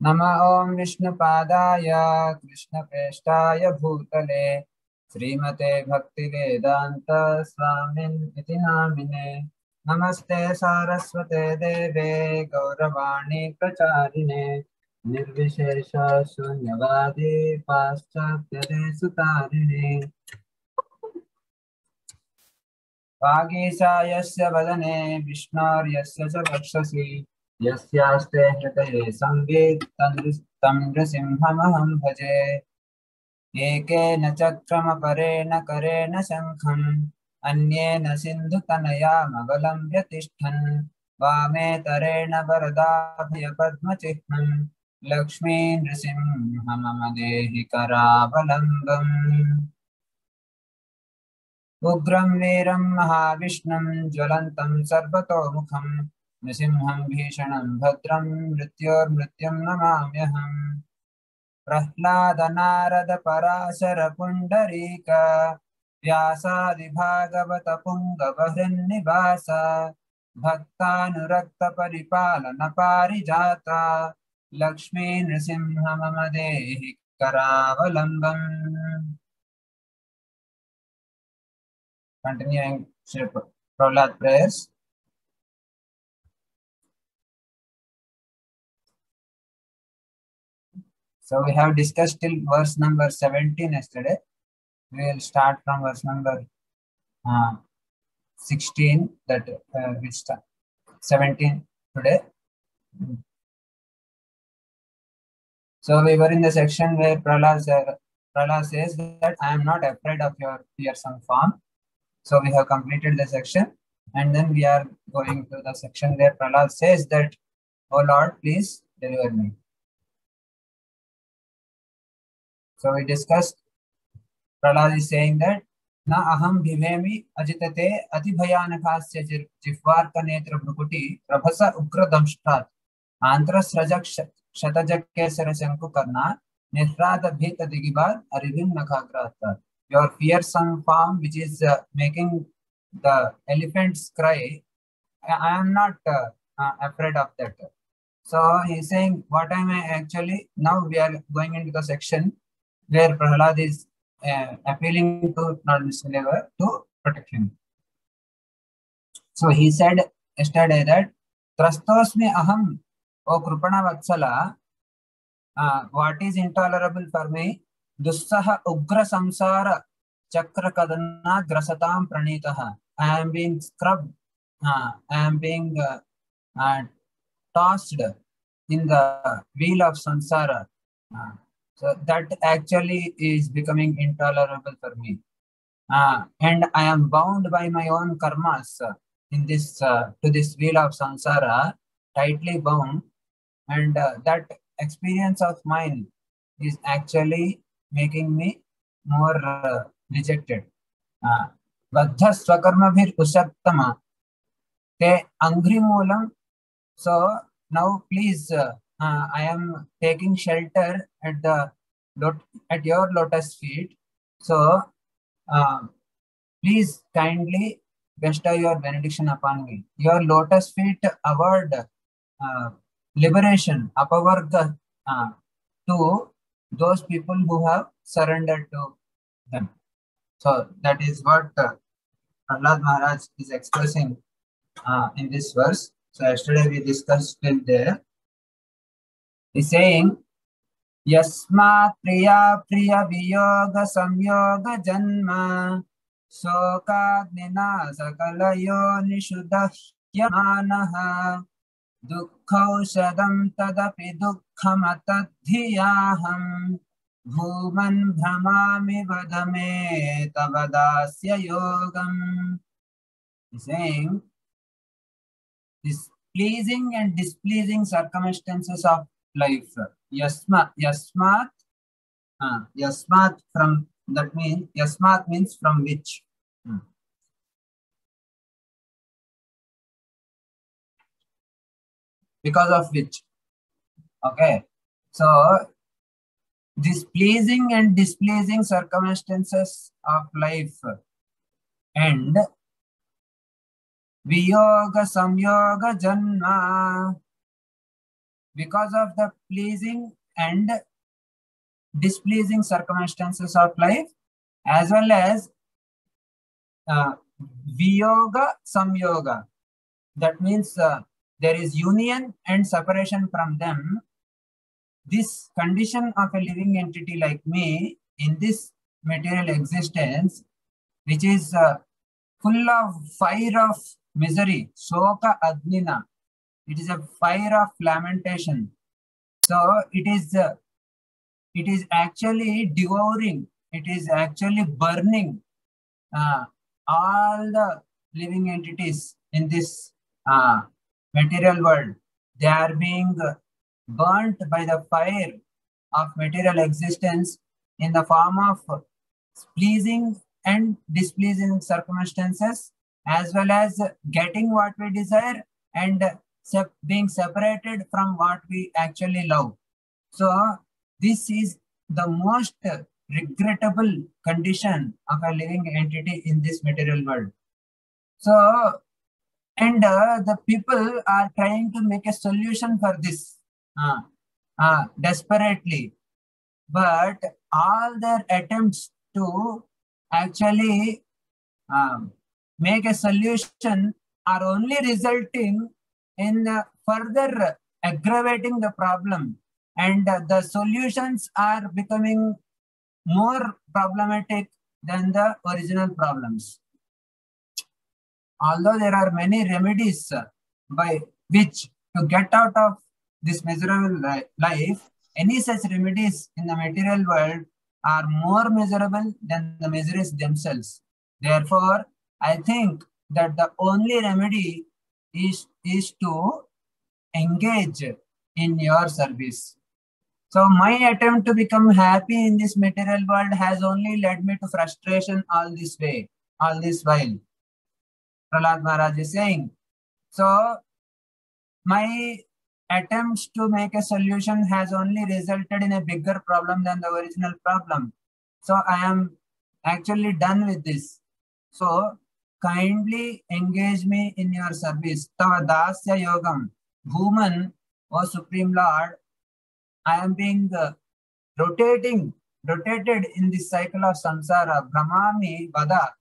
नमः ओं विष्णुपादाय कृष्णप्रेष्ठाय भूतले श्रीमते भक्तिवेदांत स्वामिन् इति नामिने। नमस्ते सारस्वते देवे गौरवाणी प्रचारिणे निर्विशेष शून्यवादी पाश्चात्यदेशतारिणे। वागीशायस्य वदने विष्णोर्यस्य च वक्षसि यस्यास्ते हृदये संवित् तं नृसिंहमहं भजे। एकेन चक्रमपरेण करेण शङ्खम् अन्येन सिन्धुतनयामवलम्ब्य तिष्ठन् वामेतरेण वरदाभयपद्मचिह्नं लक्ष्मी नृसिंह मम देहि करावलम्बम्। उग्रं वीरं महाविष्णुं ज्वलन्तं सर्वतोमुखं नृसिंहं भीषणं भद्रं मृत्योर्मृत्युं नमाम्यहम्। प्रह्लाद नारद पराशर पुण्डरीक व्यासादि भागवत पुंगव हृन्निवास भक्तानुरक्त परिपालन पारिजाता लक्ष्मी नृसिंह मम देहि करावलम्बम्। Continuing Sri Prahlad prayers. So we have discussed till verse number 17 yesterday. We will start from verse number 16, that we start 17 today. So we were in the section where Prahlad says that I am not afraid of your fearsome form. So we have completed the section, and then we are going to the section where Prahlad says that, "Oh Lord, please deliver me." So we discussed, Prahlad is saying that na aham bhivemi ajitate ati bhayanakasya jihvarka netra bhukuti prabhasa ugra damshtat antra srajak shatajak kesara shanku karna nifrada bhita digibad arivin nakhagrata. Your fearsome form, which is making the elephants cry, I am not afraid of that. So he is saying, what am I actually? Now we are going into the section where Prahlad is appealing to Lord Vishnudev to protect him. So he said yesterday that Trastosmi aham, O Krupana Vatsala, what is intolerable for me? Dussaha ugra samsara chakra kadana grasatam pranitaha. I am being scrubbed, I am being tossed in the wheel of samsara. So that actually is becoming intolerable for me. And I am bound by my own karmas in this to this wheel of samsara, tightly bound, and that experience of mine is actually making me more dejected. Baddha swakarmabhir usattama te angrimulam. So now please, I am taking shelter at your lotus feet. So please kindly bestow your benediction upon me. Your lotus feet award liberation, apavarga, to those people who have surrendered to them. So that is what Prahlad Maharaj is expressing in this verse. So yesterday we discussed till there. He's saying, Yasmat priya priya viyoga samyoga janma शोकाग्निना सकलयो निषुदह्यमानः दुःखौषधं तदपि दुःखमतद्धियाहं भूमन् भ्रमामि वद मे तव दास्य योगम्. Saying, this pleasing and displeasing circumstances of life. Yasmat from, that means yasmat means from which. Because of which. Okay. So these pleasing and displeasing circumstances of life and viyoga samyoga janma, because of the pleasing and displeasing circumstances of life, as well as viyoga samyoga. That means there is union and separation from them. This condition of a living entity like me in this material existence, which is full of fire of misery, soka agnina. It is a fire of lamentation. So it is actually devouring. It is actually burning all the living entities in this material world. They are being burnt by the fire of material existence in the form of pleasing and displeasing circumstances, as well as getting what we desire and being separated from what we actually love. So this is the most regrettable condition of a living entity in this material world. So, and the people are trying to make a solution for this desperately, but all their attempts to actually make a solution are only resulting in further aggravating the problem, and the solutions are becoming more problematic than the original problems. Although there are many remedies by which to get out of this miserable life, any such remedies in the material world are more miserable than the miseries themselves. Therefore, I think that the only remedy is to engage in your service. So my attempt to become happy in this material world has only led me to frustration all this while. Prahlad Maharaj is saying. So my attempts to make a solution has only resulted in a bigger problem than the original problem. So I am actually done with this. So kindly engage me in your service. Tava dasya yogam. Bhuman, O Supreme Lord, I am being rotated in this cycle of samsara. Brahmami Vada.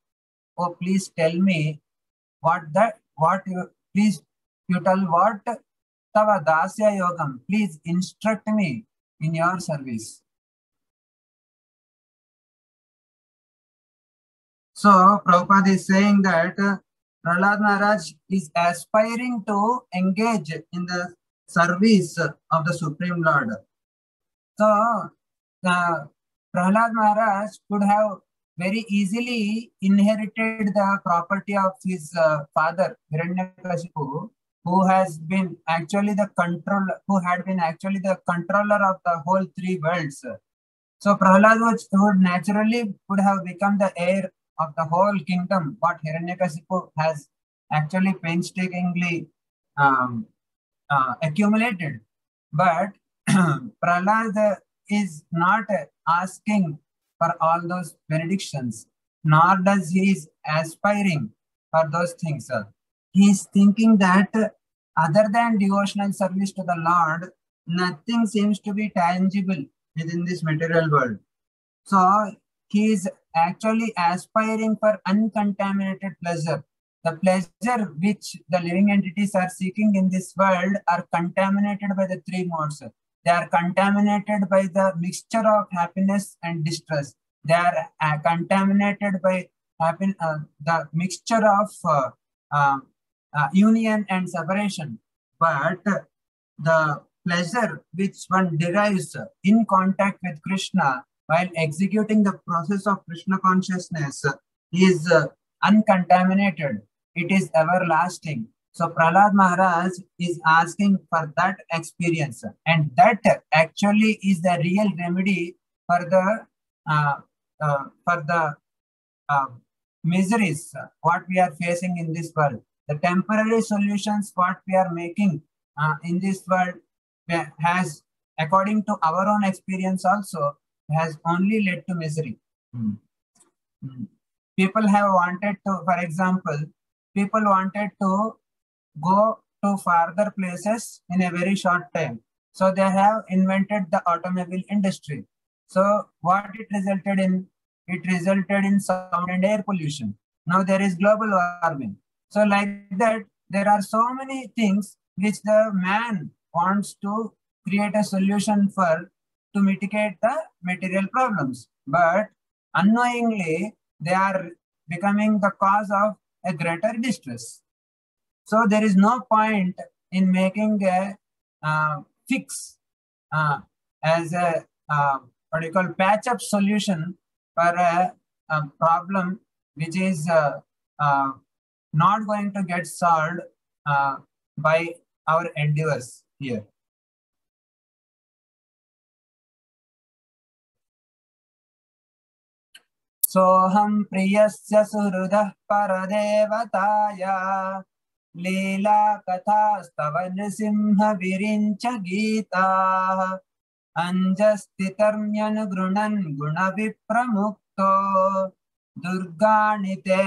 Oh, please tell me please you tell what Tava Dasya Yogam. Please instruct me in your service. So Prabhupada is saying that Prahlad Maharaj is aspiring to engage in the service of the Supreme Lord. So Prahlad Maharaj could have very easily inherited the property of his father Hiranyakashipu, who had been actually the controller of the whole three worlds. So Prahlad would naturally have become the heir of the whole kingdom, what Hiranyakashipu has actually painstakingly accumulated. But Prahlad is not asking for all those benedictions, nor does he is aspiring for those things. He is thinking that other than devotional service to the Lord, nothing seems to be tangible within this material world. So he is actually aspiring for uncontaminated pleasure. The pleasure which the living entities are seeking in this world are contaminated by the three modes. They are contaminated by the mixture of happiness and distress. They are contaminated by the mixture of union and separation. But the pleasure which one derives in contact with Krishna while executing the process of Krishna consciousness is uncontaminated. It is everlasting. So Prahlad Maharaj is asking for that experience, and that actually is the real remedy for the miseries what we are facing in this world. The temporary solutions what we are making in this world has, according to our own experience also, has only led to misery. People have wanted to, for example, people wanted to go to farther places in a very short time. So they have invented the automobile industry. So what it resulted in? It resulted in sound and air pollution. Now there is global warming. So like that, there are so many things which the man wants to create a solution for to mitigate the material problems. But unknowingly, they are becoming the cause of a greater distress. So there is no point in making a fix as a what do you call patch-up solution for a problem which is not going to get solved by our endeavors here. सोऽहं प्रियस्य सुहृदः परदेवताया लीला कथास्तव नृसिंह विरिञ्च गीताः अञ्जस्थितर्म्यनुगृणन् गुणविप्रमुक्तो दुर्गाणि ते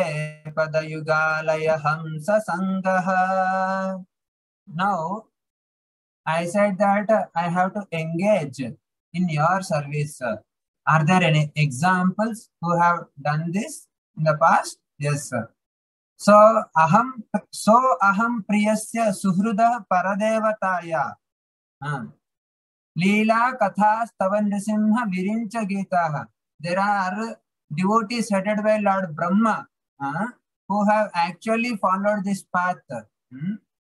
पदयुगालय हंस संगः. Now I said that I have to engage in your service. Are there any examples who have done this in the past? Yes, sir. So aham priyasya suhruda paradevataya. Leela katha stavan nrisimha virincha gitaha. There are devotees headed by Lord Brahma who have actually followed this path.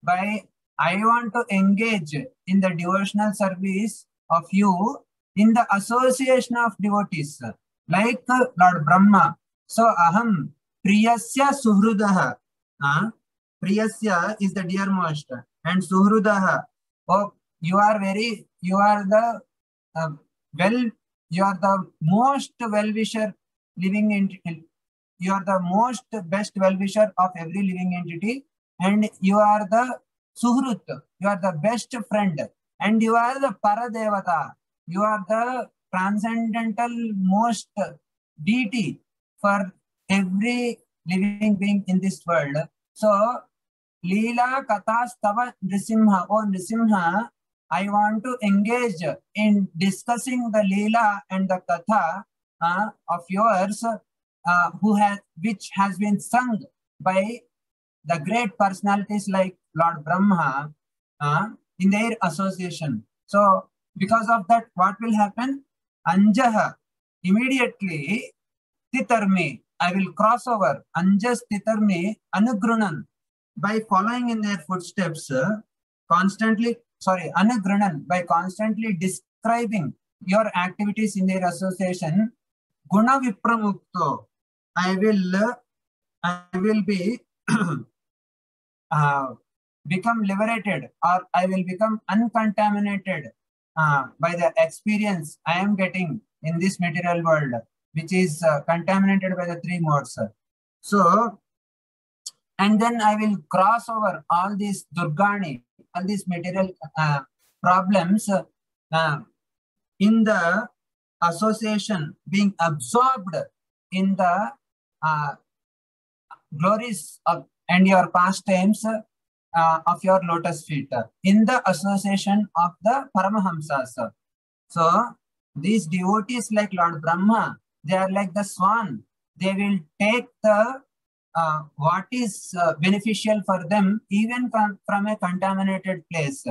By I want to engage in the devotional service of you in the association of devotees, like Lord Brahma. So aham priyasya suhrudaha. Priyasya is the dearmost, and suhrudaha. Oh, you are the most well-wisher living entity. You are the most best well-wisher of every living entity, and you are the suhrut. You are the best friend, and you are the paradevata. You are the transcendental most deity for every living being in this world. So, Leela Katha Stava Nrisimha. Oh Nrisimha, I want to engage in discussing the Leela and the Katha of yours, which has been sung by the great personalities like Lord Brahma in their association. So, because of that, what will happen? Anjaha, immediately, Titarme, I will cross over. Anjas Titarme, Anugrunan, by following in their footsteps, Anugrunan, by constantly describing your activities in their association, Guna Vipramukto, I will be become liberated, or I will become uncontaminated by the experience I am getting in this material world, which is contaminated by the three modes. So, and then I will cross over all these Durgani, all these material problems in the association, being absorbed in the glories of and your pastimes of your lotus feet, in the association of the Paramahamsas. So these devotees like Lord Brahma, they are like the swan. They will take the what is beneficial for them even from a contaminated place.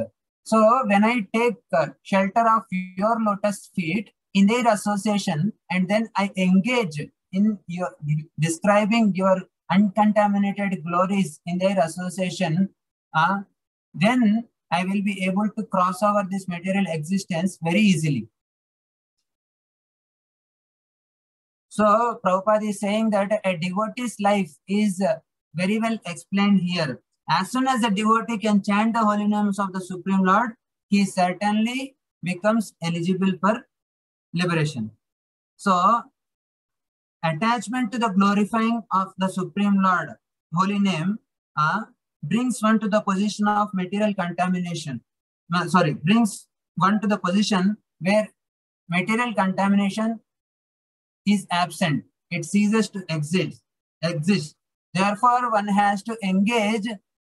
So when I take shelter of your lotus feet in their association, and then I engage in your describing your uncontaminated glories in their association, then I will be able to cross over this material existence very easily. So Prabhupada is saying that a devotee's life is very well explained here. As soon as a devotee can chant the holy names of the Supreme Lord, he certainly becomes eligible for liberation. So attachment to the glorifying of the Supreme Lord, holy name, brings one to the position of material contamination. Brings one to the position where material contamination is absent. It ceases to exist. Therefore, one has to engage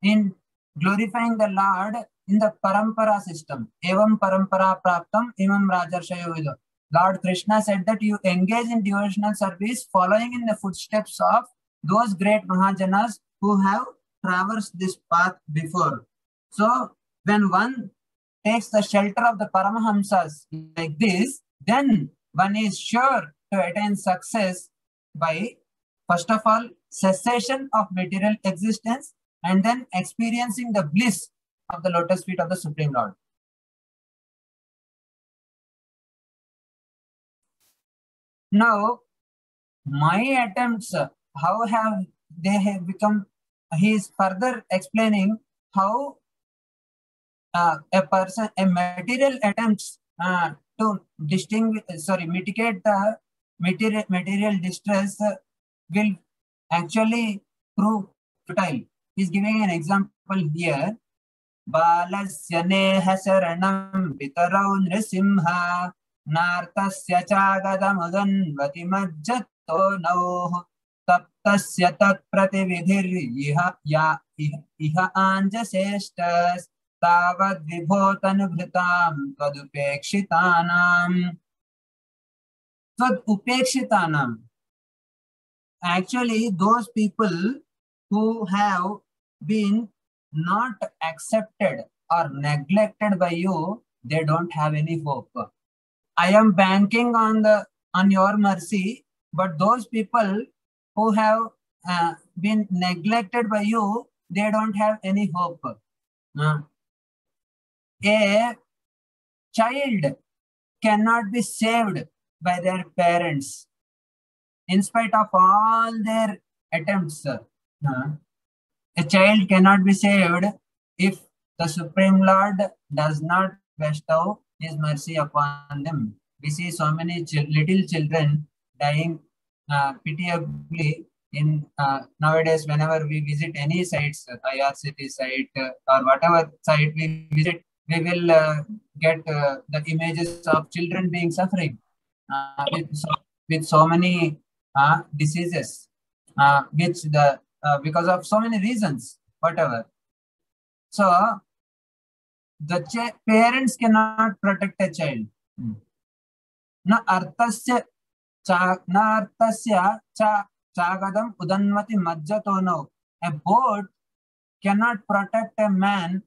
in glorifying the Lord in the parampara system. Evam parampara praptam imam rajarshayo vido. Lord Krishna said that you engage in devotional service following in the footsteps of those great Mahajanas who have traversed this path before. So when one takes the shelter of the Paramahamsas like this, then one is sure to attain success by, first of all, cessation of material existence and then experiencing the bliss of the lotus feet of the Supreme Lord. Now, my attempts, how have they have become, he is further explaining how a person, a material attempts to mitigate the material distress will actually prove futile. He is giving an example here. Balasya neha saranam pitarau nrisimha nartasya chagadamudanvati majjato nauh taptasya tat pratividhir iha anjaseshtas tavad vibhotanubhritam tvadupekshitanam. Tvadupekshitanam. Actually, those people who have been not accepted or neglected by you, they don't have any hope. I am banking on your mercy, but those people who have been neglected by you, they don't have any hope. A child cannot be saved by their parents in spite of all their attempts. A child cannot be saved if the Supreme Lord does not bestow His mercy upon them. We see so many little children dying pitiably in nowadays. Whenever we visit any sites, IRCT site or whatever site we visit, we will get the images of children being suffering with so many diseases, which because of so many reasons, whatever. So the parents cannot protect a child. Na artasya chagadam udanvati majjato no. A boat cannot protect a man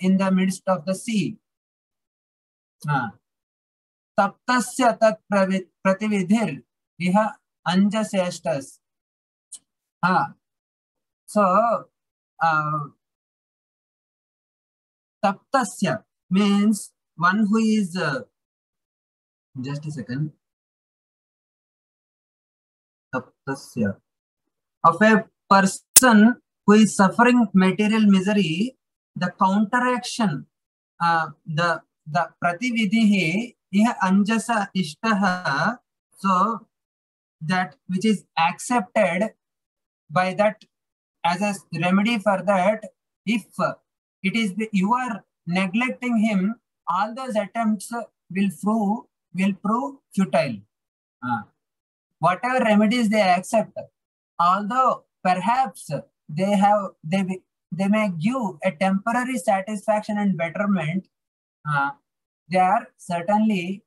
in the midst of the sea. Taptasya tat pratividhir iha anjaseshtas. So taptasya means one who is just a second. Taptasya of a person who is suffering material misery, the counteraction, the pratividhi iha anjasa ishtaha, so that which is accepted by that as a remedy for that, if it is you are neglecting him, all those attempts will prove futile. Whatever remedies they accept, although perhaps they may give a temporary satisfaction and betterment, they are certainly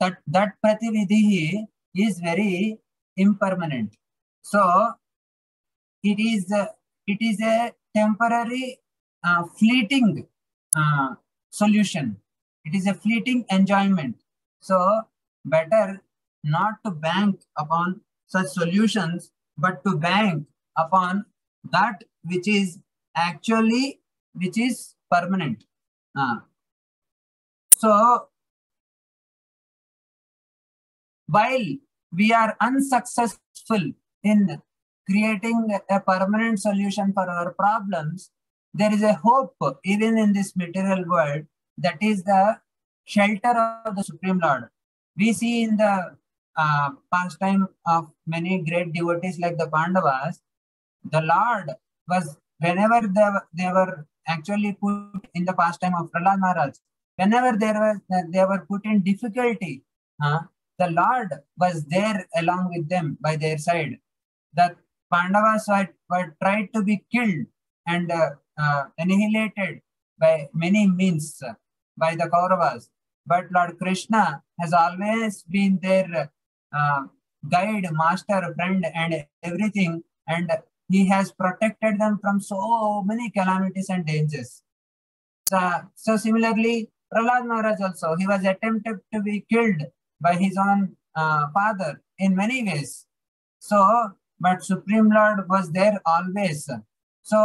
that pratividhi is very impermanent. So it is a temporary fleeting solution. It is a fleeting enjoyment. So better not to bank upon such solutions, but to bank upon that which is permanent. So while we are unsuccessful in creating a permanent solution for our problems, there is a hope even in this material world, that is the shelter of the Supreme Lord. We see in the pastime of many great devotees like the Pandavas, the Lord was, whenever they were actually put in the pastime of Prahlad Maharaj, whenever they were put in difficulty, the Lord was there along with them by their side. The Pandavas were tried to be killed and annihilated by many means by the Kauravas. But Lord Krishna has always been their guide, master, friend, and everything. And he has protected them from so many calamities and dangers. So similarly, Prahlad Maharaj also, he was attempted to be killed by his own father in many ways. So, but Supreme Lord was there always. So,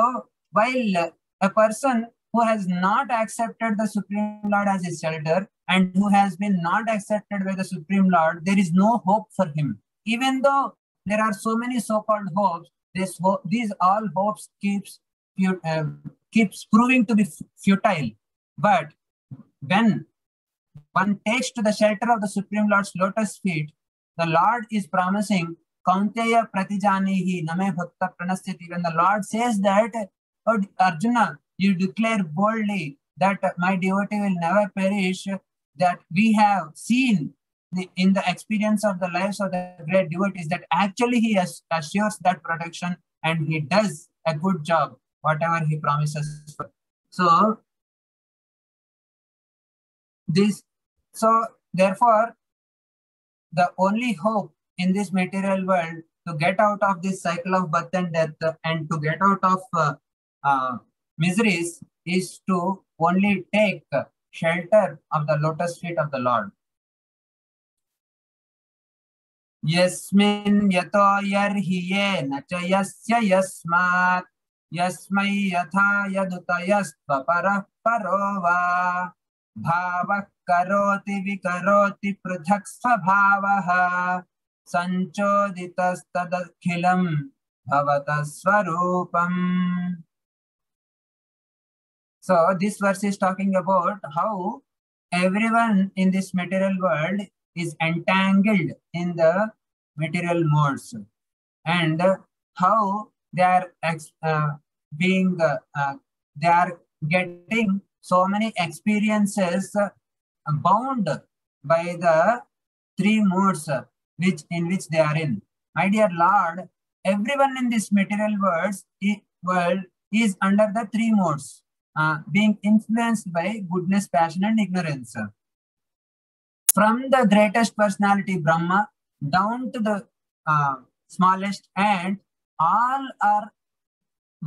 while a person who has not accepted the Supreme Lord as his shelter and who has been not accepted by the Supreme Lord, there is no hope for him. Even though there are so many so-called hopes, these all hopes keeps proving to be futile. But when one takes to the shelter of the Supreme Lord's lotus feet, the Lord is promising Kaunteya pratijanihi name bhakta pranasyati. When the Lord says that, oh, Arjuna, you declare boldly that my devotee will never perish, that we have seen in the experience of the lives of the great devotees that actually he assures that protection and he does a good job, whatever he promises for. So therefore, the only hope in this material world to get out of this cycle of birth and death and to get out of miseries is to only take shelter of the lotus feet of the Lord. Yasmin yato yarhiye nacha yasya yasmat yasmai yatha yadutayasva parah parova bhava karoti vikaroti pruthak svabhavaha sanchoditas tadakhilam bhavata swarupam. So this verse is talking about how everyone in this material world is entangled in the material modes and how they are they are getting so many experiences bound by the three modes in which they are in. My dear Lord, everyone in this material world is under the three modes, being influenced by goodness, passion, and ignorance. From the greatest personality, Brahma, down to the smallest ant, all are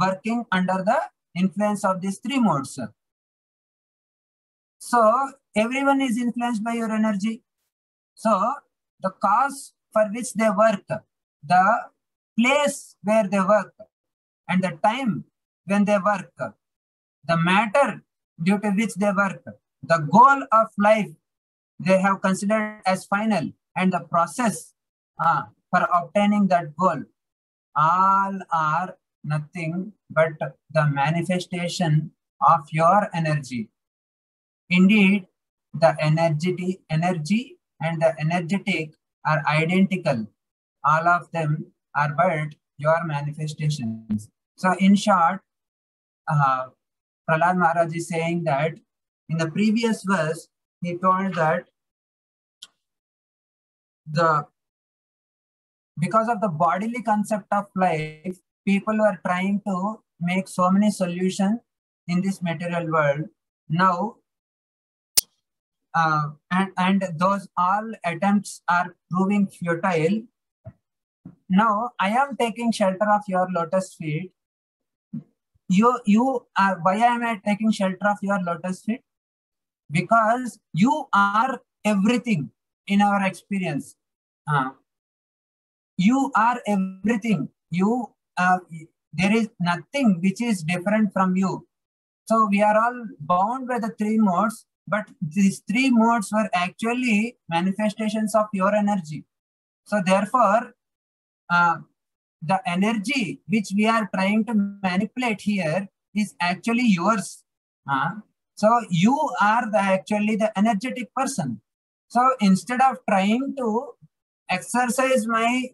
working under the influence of these three modes. So, everyone is influenced by your energy. So, the cause for which they work, the place where they work, and the time when they work, the matter due to which they work, the goal of life they have considered as final, and the process for obtaining that goal, all are nothing but the manifestation of your energy. Indeed, the energy and the energetic are identical. All of them are but your manifestations. So in short, Prahlad Maharaj is saying that in the previous verse, he told that because of the bodily concept of life, people were trying to make so many solutions in this material world. Now, and those all attempts are proving futile. Now, I am taking shelter of your lotus feet. You are. Why am I taking shelter of your lotus feet? Because you are everything in our experience. You are everything. There is nothing which is different from you. So we are all bound by the three modes, but these three modes were actually manifestations of your energy. So therefore, the energy which we are trying to manipulate here is actually yours. So you are actually the energetic person. So instead of trying to exercise my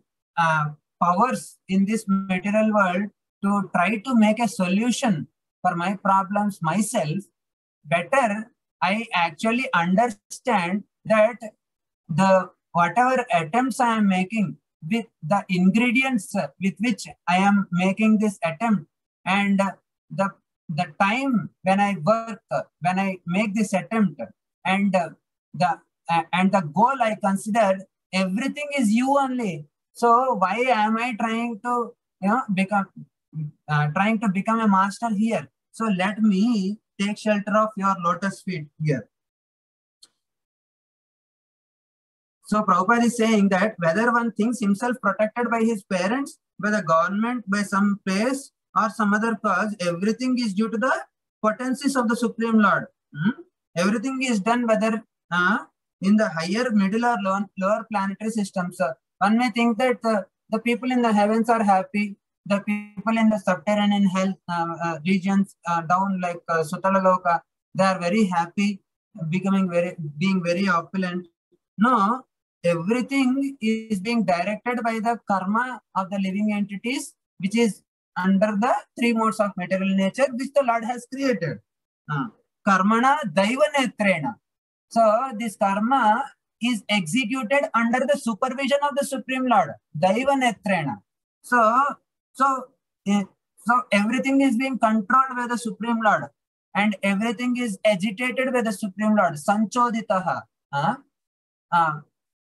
powers in this material world to try to make a solution for my problems myself, better I actually understand that the whatever attempts I am making with the ingredients with which I am making this attempt and the the time when I work, when I make this attempt, and the goal I consider, everything is you only. So why am I trying to become a master here? So let me take shelter of your lotus feet here. So Prabhupada is saying that whether one thinks himself protected by his parents, by the government, by some place, or some other cause, everything is due to the potencies of the Supreme Lord. Everything is done whether in the higher, middle, or lower planetary systems. One may think that the people in the heavens are happy, the people in the subterranean hell regions down like Sutala Loka, they are very happy, being very opulent. No, everything is being directed by the karma of the living entities, which is under the three modes of material nature, which the Lord has created. Karmana daiva netrena. So this karma is executed under the supervision of the Supreme Lord, daiva netrena. So everything is being controlled by the Supreme Lord, and everything is agitated by the Supreme Lord. Sanchoditaha.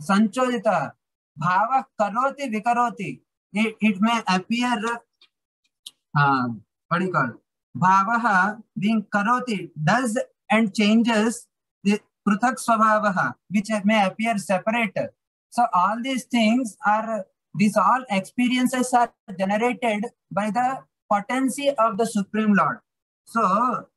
Sanchodita bhava karoti vikaroti. It may appear what do you call bhavaha being karoti, does and changes the pruthak swabhavaha, which may appear separate. So all these things are, these all experiences are generated by the potency of the Supreme Lord. So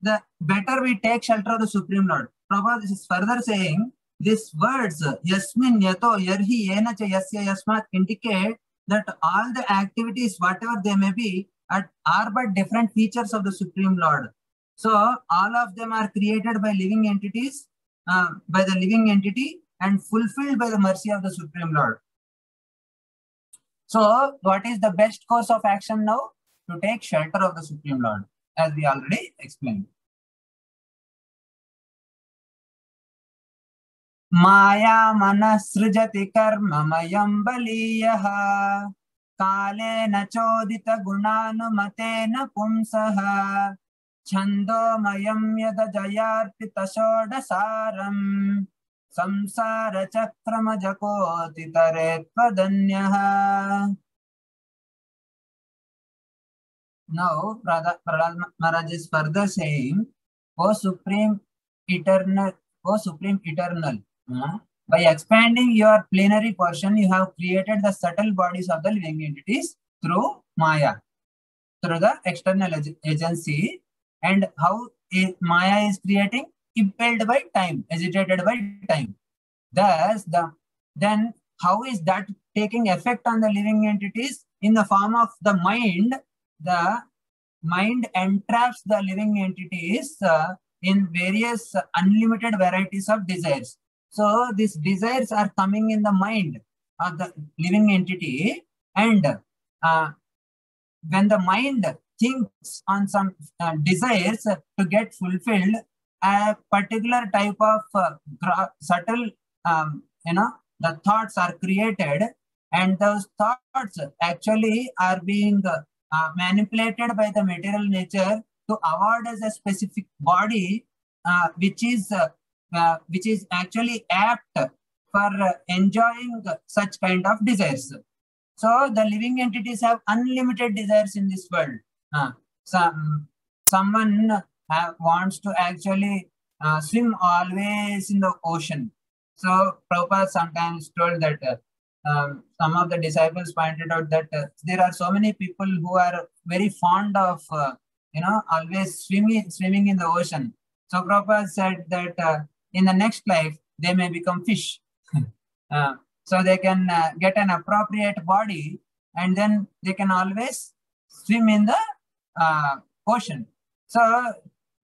the better we take shelter of the Supreme Lord. Prabhupada is further saying, these words, yasmin, yato, yarhi, yena cha, yasya, yasmat, indicate that all the activities, whatever they may be, are but different features of the Supreme Lord. So all of them are created by living entities, by the living entity, and fulfilled by the mercy of the Supreme Lord. So what is the best course of action now? To take shelter of the Supreme Lord, as we already explained. Maya manasrujati karma mayam baliyaha kalena chodita gunanumatena pumsaha chandomayam yada jayarpita shodasaram samsara chakrama jakoti taretvadanyaha. Now Prahlad Maharaj is further saying, O Supreme Eternal, by expanding your plenary portion, you have created the subtle bodies of the living entities through Maya, through the external agency. And how Maya is creating? Impelled by time, agitated by time. Thus, then how is that taking effect on the living entities? In the form of the mind. The mind entraps the living entities in various unlimited varieties of desires. So these desires are coming in the mind of the living entity, and when the mind thinks on some desires to get fulfilled, a particular type of subtle, the thoughts are created, and those thoughts actually are being manipulated by the material nature to award as a specific body, which is actually apt for enjoying such kind of desires. So the living entities have unlimited desires in this world. Someone wants to actually swim always in the ocean. So Prabhupada sometimes told that some of the disciples pointed out that there are so many people who are very fond of always swimming in the ocean. So Prabhupada said that in the next life they may become fish. So they can get an appropriate body, and then they can always swim in the ocean. So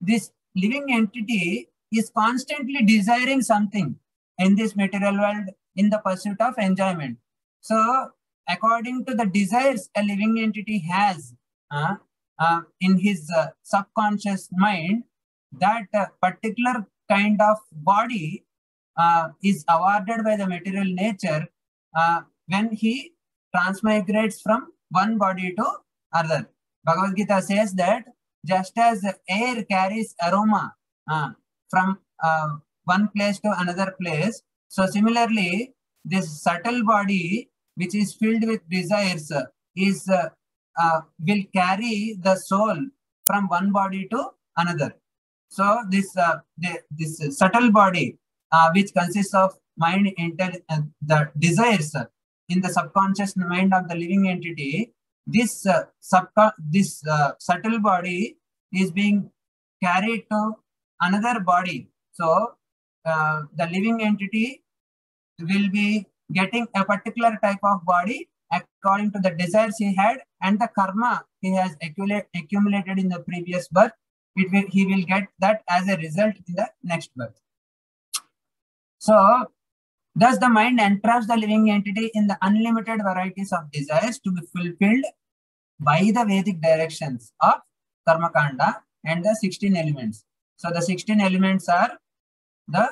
this living entity is constantly desiring something in this material world in the pursuit of enjoyment. So according to the desires a living entity has in his subconscious mind, that particular kind of body is awarded by the material nature when he transmigrates from one body to other. Bhagavad Gita says that just as air carries aroma from one place to another place, so similarly, this subtle body, which is filled with desires, is will carry the soul from one body to another. So this subtle body, which consists of mind, the desires in the subconscious mind of the living entity, this subtle body is being carried to another body. So the living entity will be getting a particular type of body according to the desires he had and the karma he has accumulated in the previous birth. He will get that as a result in the next birth. So thus the mind entraps the living entity in the unlimited varieties of desires to be fulfilled by the Vedic directions of Karma Kanda and the 16 elements. So the 16 elements are the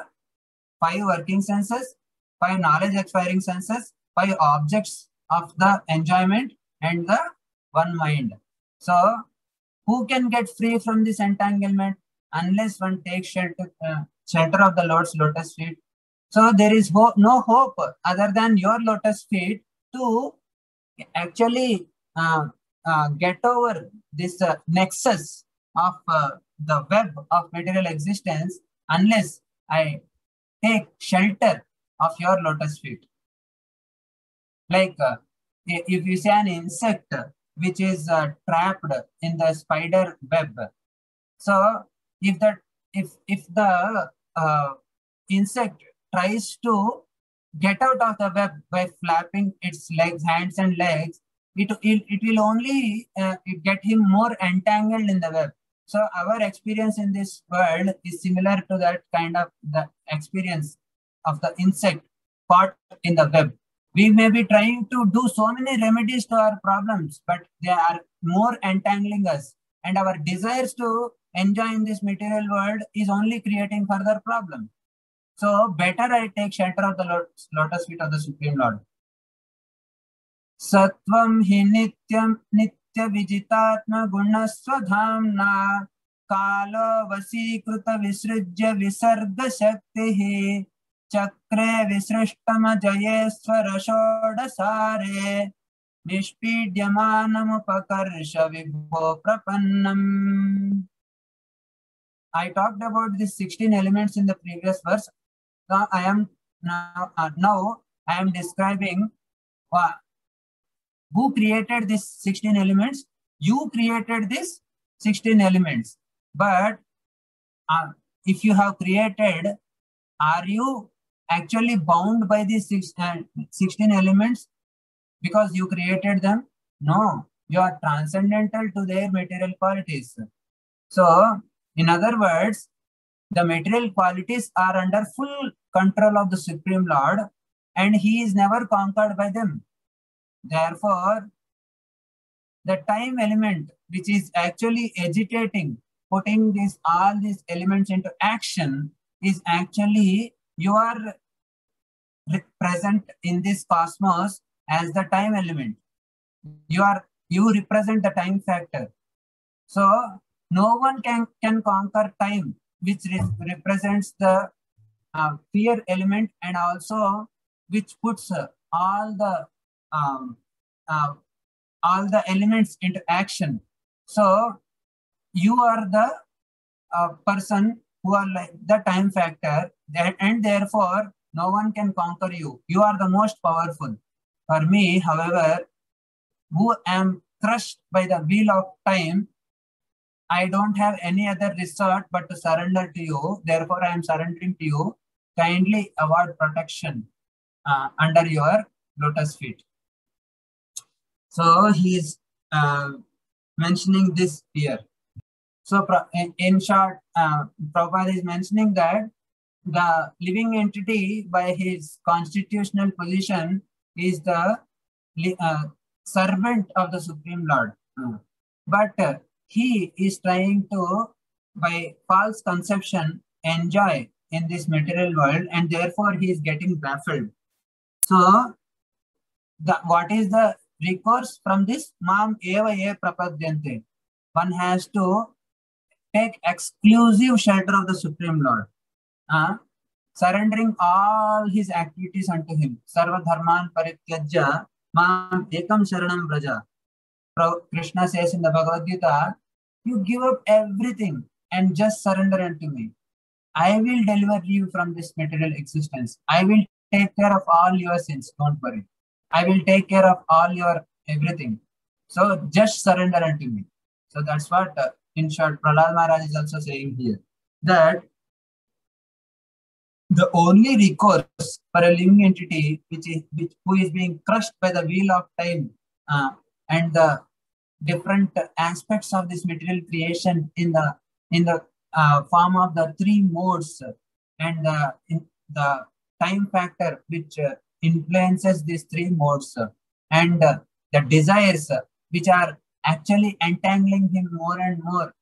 5 working senses, 5 knowledge acquiring senses, 5 objects of the enjoyment, and the one mind. So who can get free from this entanglement unless one takes shelter of the Lord's lotus feet? So there is no hope other than your lotus feet to actually get over this nexus of the web of material existence unless I take shelter of your lotus feet. Like if you see an insect which is trapped in the spider web, so if the insect tries to get out of the web by flapping its legs, hands and legs, it will only get him more entangled in the web. So our experience in this world is similar to that kind of the experience of the insect caught in the web. We may be trying to do so many remedies to our problems, but they are more entangling us. And our desires to enjoy in this material world is only creating further problems. So better I take shelter of the lotus feet of the Supreme Lord. Sattvam hi nityam nitya vijitatma gunaswadhamna kalo vasikruta visrujya visarga shaktihi chakre visrishtama jayeswara shodasare nishpidyamanam upakarsha vibho prapannam. I talked about these 16 elements in the previous verse. Now I am describing who created these 16 elements. You created these 16 elements. But if you have created, are you actually bound by these 16 elements because you created them? No, you are transcendental to their material qualities. So, in other words, the material qualities are under full control of the Supreme Lord and he is never conquered by them. Therefore, the time element, which is actually agitating, putting all these elements into action, is actually you are present in this cosmos as the time element. You represent the time factor. So no one can conquer time, which represents the fear element and also which puts all the elements into action. So you are the person who are like the time factor, and therefore no one can conquer you. You are the most powerful. For me, however, who am crushed by the wheel of time, I don't have any other resort but to surrender to you. Therefore, I am surrendering to you. Kindly award protection under your lotus feet. So he is mentioning this here. So in short, Prabhupada is mentioning that the living entity by his constitutional position is the servant of the Supreme Lord. But he is trying to, by false conception, enjoy in this material world and therefore he is getting baffled. So what is the recourse from this mam eva ye prapadyante. One has to take exclusive shelter of the Supreme Lord, surrendering all his activities unto him. Sarva dharman parityajya mam ekam sharanam braja. Krishna says in the Bhagavad Gita, you give up everything and just surrender unto me. I will deliver you from this material existence. I will take care of all your sins. Don't worry. I will take care of all your everything. So just surrender unto me. So that's what, in short, Prahlad Maharaj is also saying here. That the only recourse for a living entity who is being crushed by the wheel of time and the different aspects of this material creation in the form of the three modes and in the time factor which influences these three modes and the desires which are actually entangling him more and more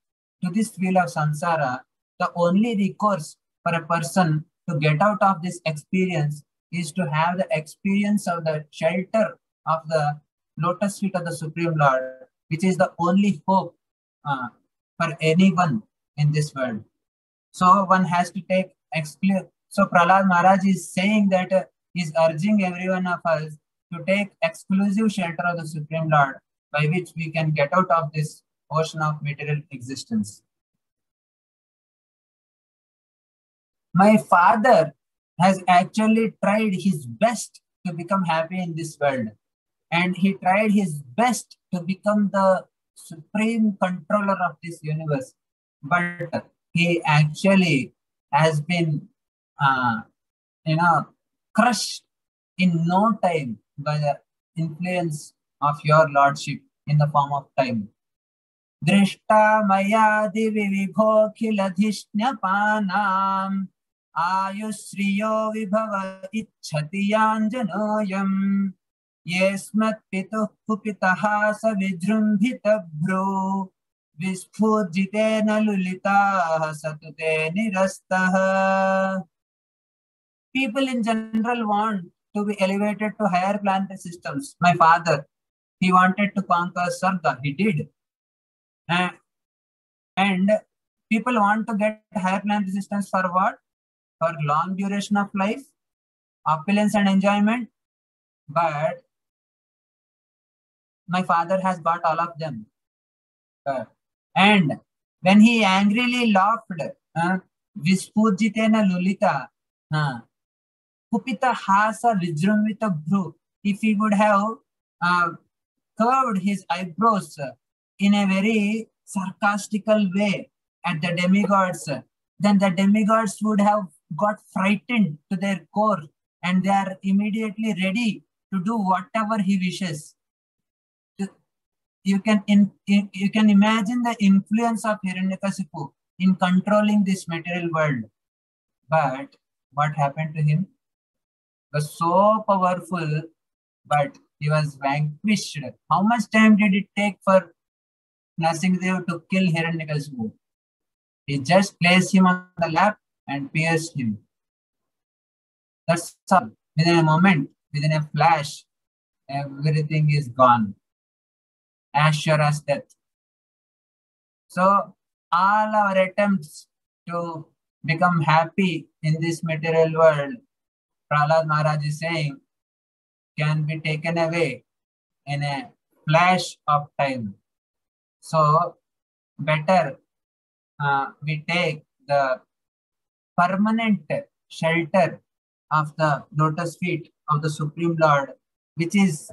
to this wheel of samsara. The only recourse for a person to get out of this experience is to have the experience of the shelter of the lotus feet of the Supreme Lord, which is the only hope for anyone in this world. So one has to take So Prahlad Maharaj is saying that he's urging every one of us to take exclusive shelter of the Supreme Lord, by which we can get out of this ocean of material existence. My father has actually tried his best to become happy in this world. And he tried his best to become the supreme controller of this universe. But he actually has been, crushed in no time by the influence of your lordship in the form of time. Drishta maya divi vibhokhilajishnapanam ayusriyo vibhava ichhati yanjanoyam yesmat pituh kupitaha savidrumbhitabhru vispurjitena lulitaha satute nirastaha. People in general want to be elevated to higher planetary systems. My father, he wanted to conquer Sarga. He did. And people want to get higher planetary systems for what? For long duration of life, opulence and enjoyment. But my father has got all of them. And when he angrily laughed, Vispurjitena Lulita, Kupita Hasa Vijrumvita Bhru, if he would have curved his eyebrows in a very sarcastical way at the demigods, then the demigods would have got frightened to their core and they are immediately ready to do whatever he wishes. You can imagine the influence of Hiranyakasipu in controlling this material world. But what happened to him? He was so powerful, but he was vanquished. How much time did it take for Narasimhadev to kill Hiranyakasipu? He just placed him on the lap and pierced him. That's all. Within a moment, within a flash, everything is gone. As sure as death. So all our attempts to become happy in this material world, Prahlad Maharaj is saying, can be taken away in a flash of time. So better we take the permanent shelter of the lotus feet of the Supreme Lord, which is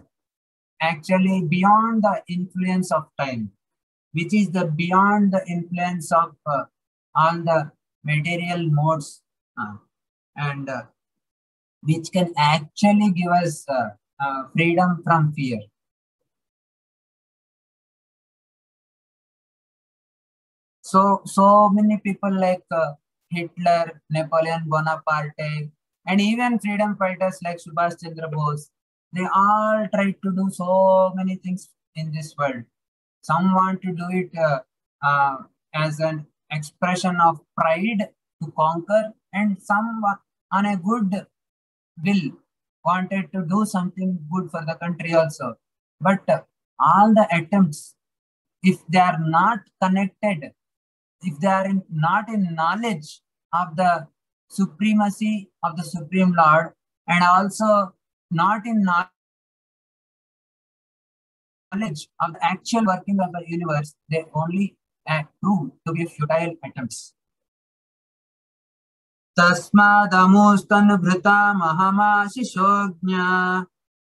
actually beyond the influence of time, which is the beyond the influence of all the material modes, and which can actually give us freedom from fear. So many people like Hitler, Napoleon Bonaparte, and even freedom fighters like Subhash Chandra Bose, they all try to do so many things in this world. Some want to do it as an expression of pride to conquer, and some on a good will wanted to do something good for the country also. But all the attempts, if they are not connected, if they are not in knowledge of the supremacy of the Supreme Lord, and also not in knowledge of the actual working of the universe, they only prove to be futile attempts. तस्मादमुस्तनुभृता महमाशिषोज्ञा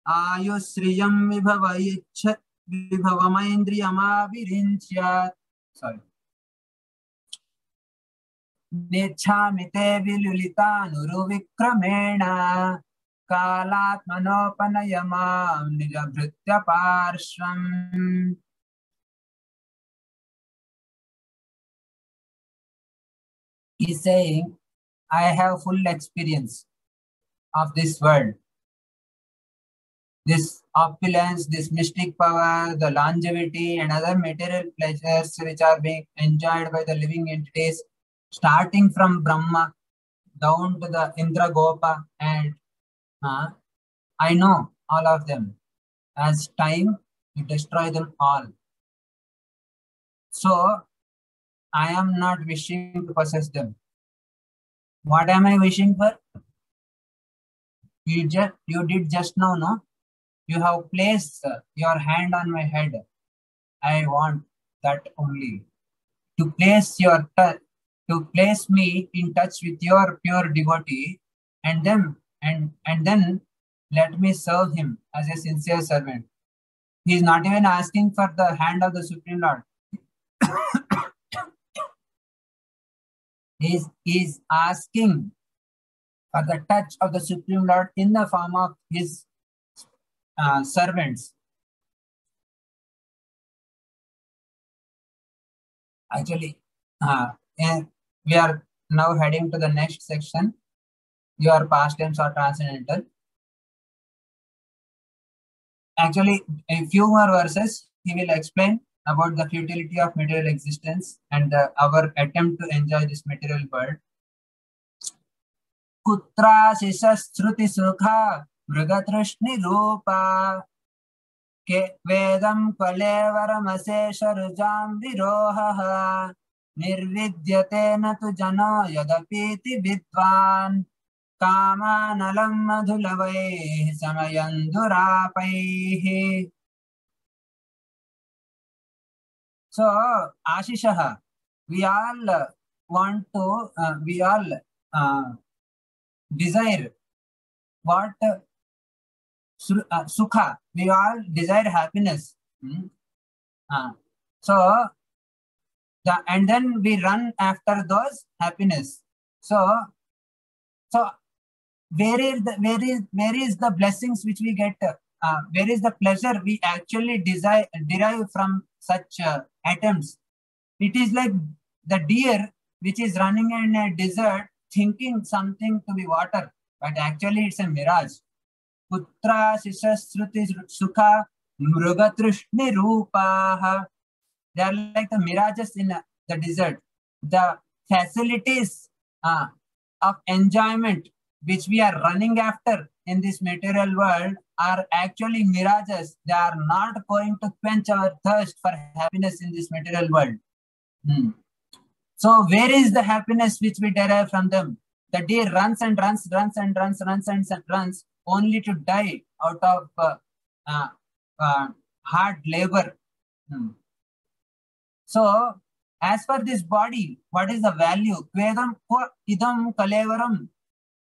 आयुश्रियं विभवमैन्द्रियमाविरिञ्च्य sorry नेच्छामि ते विलुलितानुरुविक्रमेण कालात्मनोपनयमां निजभृत्य पार्श्वम्. He's saying, I have full experience of this world. This opulence, this mystic power, the longevity and other material pleasures which are being enjoyed by the living entities, starting from Brahma down to the Indra Gopa, and I know all of them. As time, you destroy them all. So, I am not wishing to possess them. What am I wishing for? You did just now, no? You have placed your hand on my head. I want that only. To place me in touch with your pure devotee, and then let me serve him as a sincere servant. He is not even asking for the hand of the Supreme Lord. He is asking for the touch of the Supreme Lord in the form of his servants. Actually, we are now heading to the next section. Your past tense or transcendental. Actually, a few more verses, he will explain about the futility of material existence and our attempt to enjoy this material world. Kutra sisasruti sukha mrigatrishni rupa ke vedam kvalevaramasesharujam viroha nirvidyate natu jano yadapiti vidvan कामानलं मधुलवैः समयन्दुरापैः. So, Ashishah, we all want to, we all desire what? Sukha. We all desire happiness. And then we run after those happiness. So where is the blessings which we get? Where is the pleasure we actually derive from such attempts? It is like the deer which is running in a desert thinking something to be water, but actually it's a mirage. Putra sisasruti sukha mrugatrishni rupaha. They are like the mirages in the desert. The facilities of enjoyment which we are running after in this material world are actually mirages. They are not going to quench our thirst for happiness in this material world. So where is the happiness which we derive from them? The deer runs and runs only to die out of hard labor. So as for this body, what is the value? Kvedam idam kalevaram.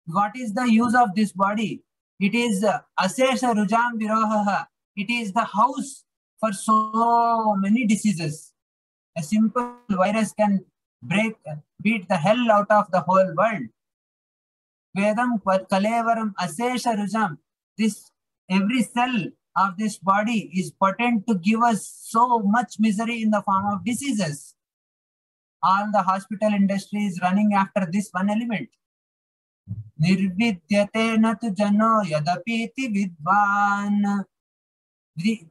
What is the use of this body? It is asesha rujam virohaha. It is the house for so many diseases. A simple virus can beat the hell out of the whole world. Vedam kalevaram asesha rujam. Every cell of this body is potent to give us so much misery in the form of diseases. All the hospital industry is running after this one element. Nirvidyate natu jano yadapiti vidvan. The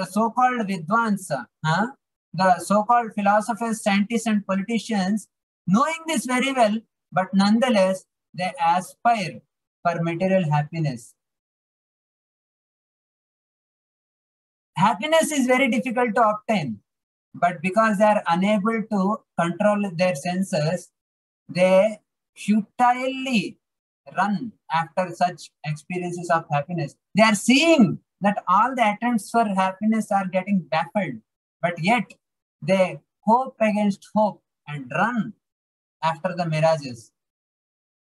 so-called vidvans, the so-called philosophers, scientists and politicians, knowing this very well, but nonetheless, they aspire for material happiness. Happiness is very difficult to obtain, but because they are unable to control their senses, they futilely run after such experiences of happiness. They are seeing that all the attempts for happiness are getting baffled, but yet they hope against hope and run after the mirages.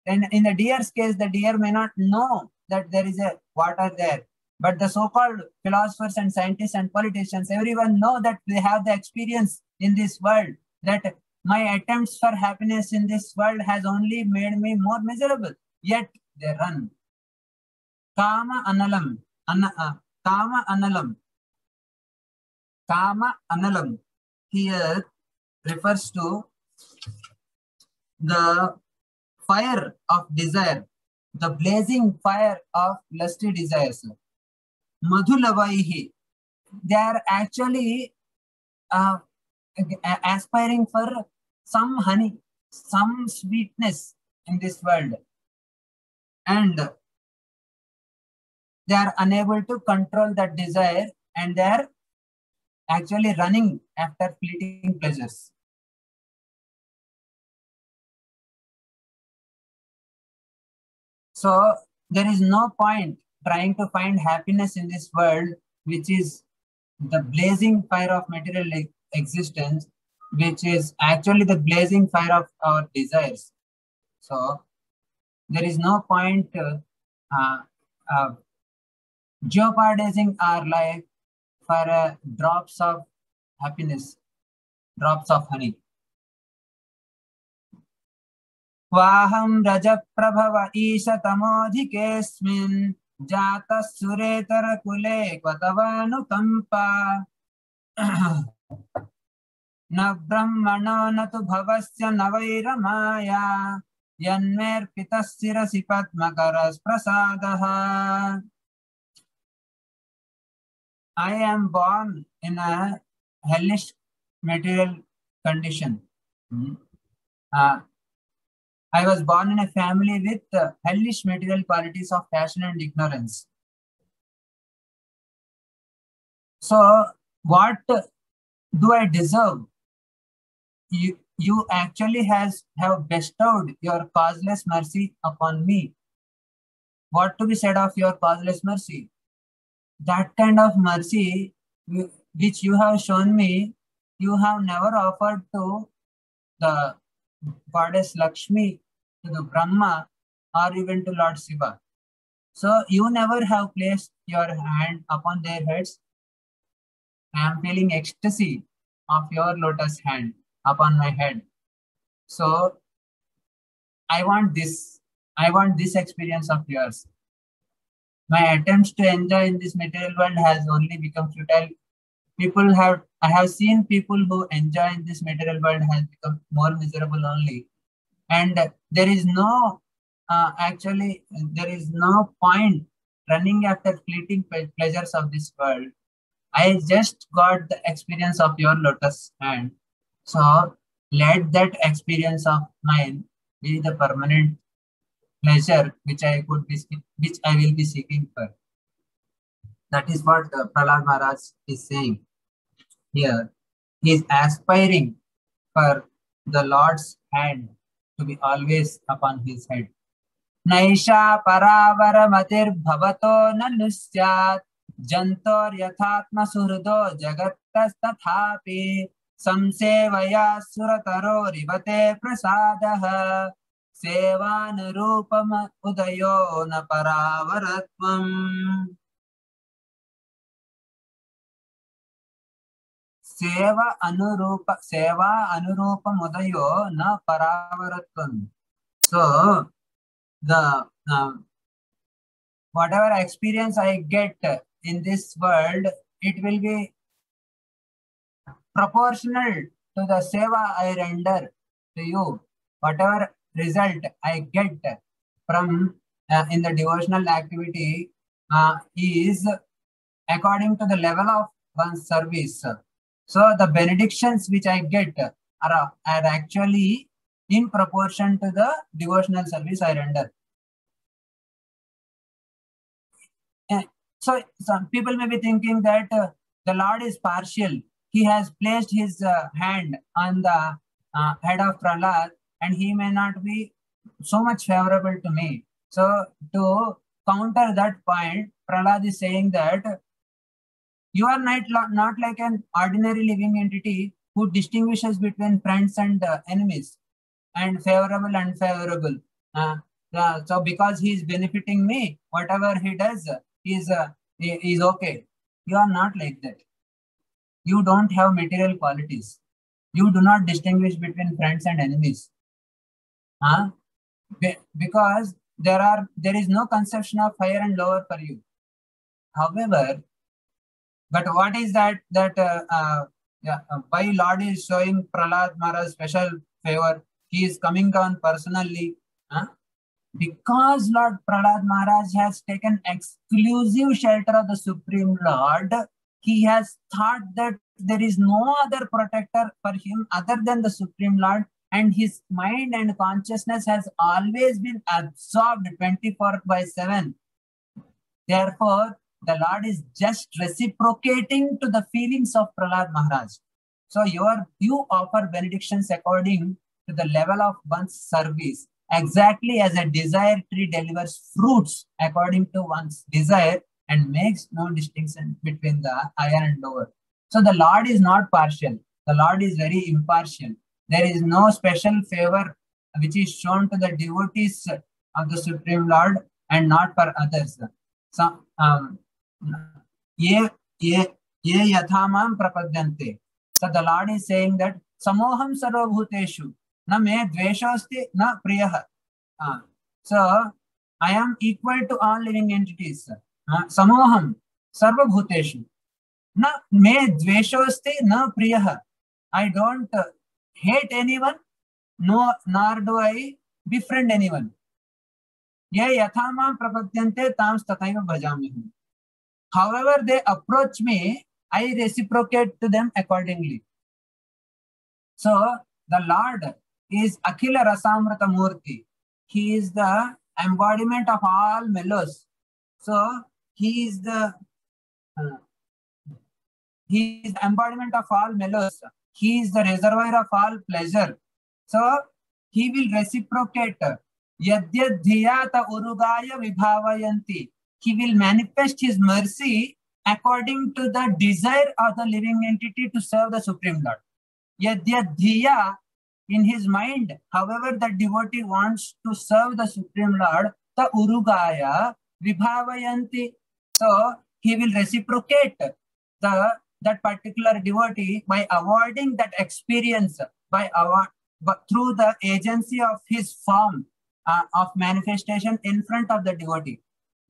And in the deer's case, the deer may not know that there is a water there. But the so-called philosophers and scientists and politicians, everyone know that they have the experience in this world, that my attempts for happiness in this world has only made me more miserable. Yet they run. Kama analam. Kama analam. Kama analam here refers to the fire of desire, the blazing fire of lusty desires. Madhulavaihi, they are actually aspiring for some honey, some sweetness in this world, and they are unable to control that desire, and they are actually running after fleeting pleasures. So there is no point trying to find happiness in this world, which is the blazing fire of material existence, which is actually the blazing fire of our desires. So there is no point jeopardizing our life for drops of happiness, drops of honey. Vaham raja prabhava isha tamodhikesmin jata suretara kule kvatavanu kampa na brahmano na tu bhavasya navairamaya yanmer pitasirasi padmakaras prasadaha. I am born in a hellish material condition. I was born in a family with hellish material qualities of passion and ignorance. So, what do I deserve? You actually have bestowed your causeless mercy upon me. What to be said of your causeless mercy? That kind of mercy which you have shown me, you have never offered to the goddess Lakshmi, to the Brahma, or even to Lord Shiva. So you never have placed your hand upon their heads. I am feeling ecstasy of your lotus hand upon my head. So I want this. I want this experience of yours. My attempts to enjoy in this material world has only become futile. I have seen people who enjoy in this material world has become more miserable only. And there is no, there is no point running after fleeting pleasures of this world. I just got the experience of your lotus hand. So let that experience of mine be the permanent pleasure which I will be seeking for. That is what Prahlad Maharaj is saying here. He is aspiring for the Lord's hand to be always upon his head. Naisha paravara matir bhavato nanusyat jantor yathatma surdo jagatas tathapi samsevaya surataro rivate prasadaha sevanurupam udayo na paravaratvam. Seva anurupa mudayo na paravaratvam. So the whatever experience I get in this world, it will be proportional to the seva I render to you. Whatever result I get from in the devotional activity is according to the level of one's service. So the benedictions which I get are actually in proportion to the devotional service I render. So some people may be thinking that the Lord is partial. He has placed his hand on the head of Prahlad, and he may not be so much favorable to me. So to counter that point, Prahlad is saying that you are not like an ordinary living entity who distinguishes between friends and enemies and favorable and unfavorable. So because he is benefiting me, whatever he does is okay. You are not like that. You don't have material qualities. You do not distinguish between friends and enemies. Because there is no conception of higher and lower for you. However, but what is that why Lord is showing Prahlad Maharaj special favor? He is coming down personally. Because Lord Prahlad Maharaj has taken exclusive shelter of the Supreme Lord, he has thought that there is no other protector for him other than the Supreme Lord, and his mind and consciousness has always been absorbed 24/7. Therefore, the Lord is just reciprocating to the feelings of Prahlad Maharaj. So you offer benedictions according to the level of one's service, exactly as a desire tree delivers fruits according to one's desire and makes no distinction between the higher and lower. So the Lord is not partial. The Lord is very impartial. There is no special favor which is shown to the devotees of the Supreme Lord and not for others. So, ye yathamam prapadyante. So the Lord is saying that samoham sarvabhuteshu na me dveshasti na priyah. So I am equal to all living entities. Samoham sarvabhuteshu na me dveshasti na priyah. I don't hate anyone, nor do I befriend anyone. Ye yathamam prapadyante tam tataiva bhajamihim. However they approach me, I reciprocate to them accordingly. So the Lord is Akhila Rasamrita Murti. He is the embodiment of all mellows. So he is the embodiment of all mellows. He is the reservoir of all pleasure. So he will reciprocate. Yadyad dhiyata urugaya vibhavayanti. He will manifest his mercy according to the desire of the living entity to serve the Supreme Lord. Yadyad dhiya, in his mind, however the devotee wants to serve the Supreme Lord, the urugaya vibhavayanti. So he will reciprocate that particular devotee by avoiding that experience through the agency of his form of manifestation in front of the devotee.